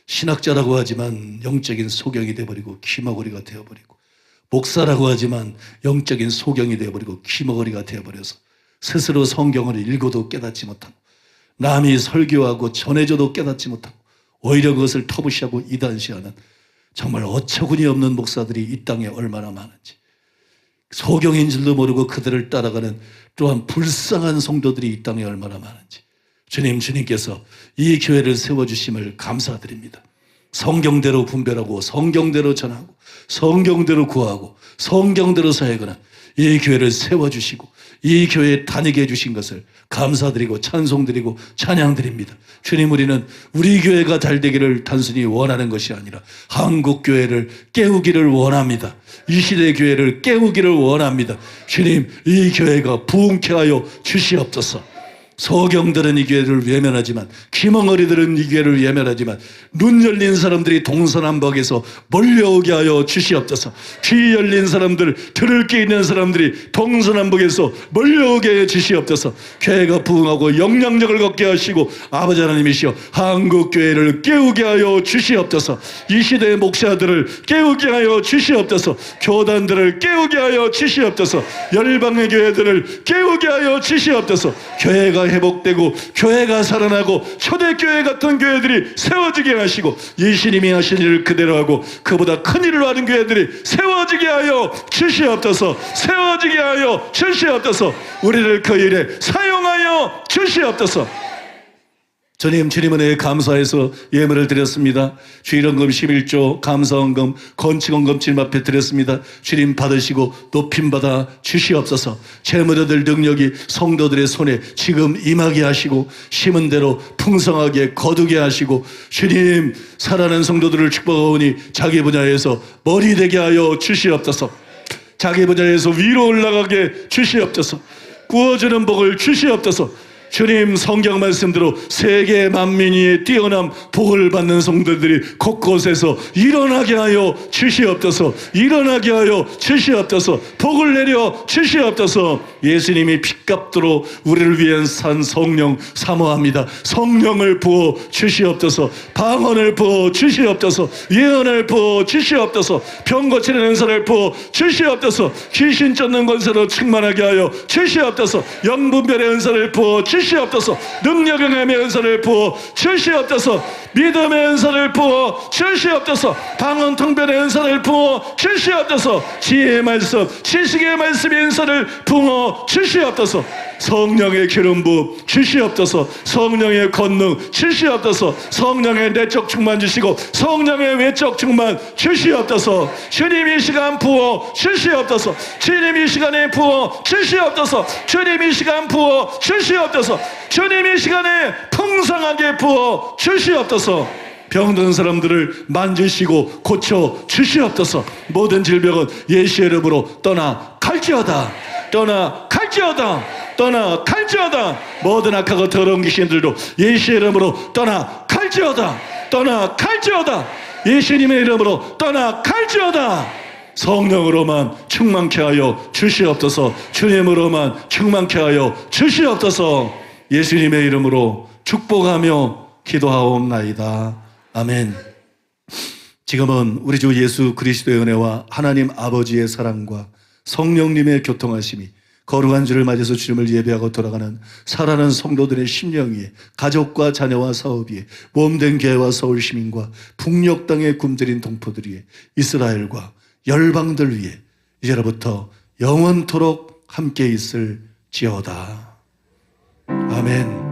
신학자라고 하지만 영적인 소경이 되어버리고 귀머거리가 되어버리고 목사라고 하지만 영적인 소경이 되어버리고 귀머거리가 되어버려서 스스로 성경을 읽어도 깨닫지 못하고 남이 설교하고 전해줘도 깨닫지 못하고 오히려 그것을 터부시하고 이단시하는 정말 어처구니 없는 목사들이 이 땅에 얼마나 많은지, 소경인 줄도 모르고 그들을 따라가는 또한 불쌍한 성도들이 이 땅에 얼마나 많은지 주님께서 이 교회를 세워주심을 감사드립니다. 성경대로 분별하고 성경대로 전하고 성경대로 구하고 성경대로 사역하는 이 교회를 세워주시고 이 교회에 다니게 해주신 것을 감사드리고 찬송드리고 찬양드립니다. 주님, 우리는 우리 교회가 잘 되기를 단순히 원하는 것이 아니라 한국 교회를 깨우기를 원합니다. 이 시대 교회를 깨우기를 원합니다. 주님, 이 교회가 부흥케 하여 주시옵소서. 소경들은 이 교회를 외면하지만 귀멍어리들은 이 교회를 외면하지만 눈 열린 사람들이 동서남북에서 몰려오게 하여 주시옵소서. 귀 열린 사람들, 들을 게 있는 사람들이 동서남북에서 몰려오게 하여 주시옵소서. 교회가 부흥하고 영향력을 갖게 하시고 아버지 하나님이시여 한국 교회를 깨우게 하여 주시옵소서. 이 시대의 목사들을 깨우게 하여 주시옵소서. 교단들을 깨우게 하여 주시옵소서. 열방의 교회들을 깨우게 하여 주시옵소서. 교회가 회복되고 교회가 살아나고 초대교회 같은 교회들이 세워지게 하시고 예수님이 하신 일을 그대로 하고 그보다 큰 일을 하는 교회들이 세워지게 하여 주시옵소서. 세워지게 하여 주시옵소서. 우리를 그 일에 사용하여 주시옵소서. 주님 은혜에 감사해서 예물을 드렸습니다. 주일헌금 11조 감사헌금 건축헌금 주님 앞에 드렸습니다. 주님 받으시고 높임받아 주시옵소서. 재물 얻을 능력이 성도들의 손에 지금 임하게 하시고 심은 대로 풍성하게 거두게 하시고 주님 살아난 성도들을 축복하오니 자기 분야에서 머리 되게 하여 주시옵소서. 자기 분야에서 위로 올라가게 주시옵소서. 구워주는 복을 주시옵소서. 주님 성경 말씀대로 세계 만민이 뛰어난 복을 받는 성도들이 곳곳에서 일어나게 하여 주시옵소서. 일어나게 하여 주시옵소서. 복을 내려 주시옵소서. 예수님이 핏값으로 우리를 위한 산 성령 사모합니다. 성령을 부어 주시옵소서. 방언을 부어 주시옵소서. 예언을 부어 주시옵소서. 병 고치는 은사를 부어 주시옵소서. 귀신 쫓는 권세로 충만하게 하여 주시옵소서. 영분별의 은사를 부어 주시옵소서. 능력의 은사를 부어 주시옵소서. 믿음의 은사를 부어 주시옵소서. 방언 통변의 은사를 부어 주시옵소서. 지혜의 말씀, 지식의 말씀의 은사를 부어 주시옵소서. 성령의 기름 부음 주시옵소서. 성령의 권능 주시옵소서. 성령의 내적 충만 주시고 성령의 외적 충만 주시옵소서. 주님 이 시간 부어 주시옵소서. 주님 이 시간에 부어 주시옵소서. 주님 이 시간 부어 주시옵소서. 주님 이 시간에 풍성하게 부어 주시옵소서. 병든 사람들을 만지시고 고쳐 주시옵소서. 모든 질병은 예수의 이름으로 떠나갈지어다. 떠나갈지어다. 떠나갈지어다. 모든 악하고 더러운 귀신들도 예수의 이름으로 떠나갈지어다. 떠나갈지어다. 예수님의 이름으로 떠나갈지어다. 성령으로만 충만케 하여 주시옵소서. 주님으로만 충만케 하여 주시옵소서. 예수님의 이름으로 축복하며 기도하옵나이다. 아멘. 지금은 우리 주 예수 그리스도의 은혜와 하나님 아버지의 사랑과 성령님의 교통하심이 거룩한 주를 맞아서 주님을 예배하고 돌아가는 사랑하는 성도들의 심령 위에, 가족과 자녀와 사업 위에, 모험된 교회와 서울 시민과 북녘 땅에 굶주린 동포들 위에, 이스라엘과 열방들 위에 이제로부터 영원토록 함께 있을지어다. 아멘.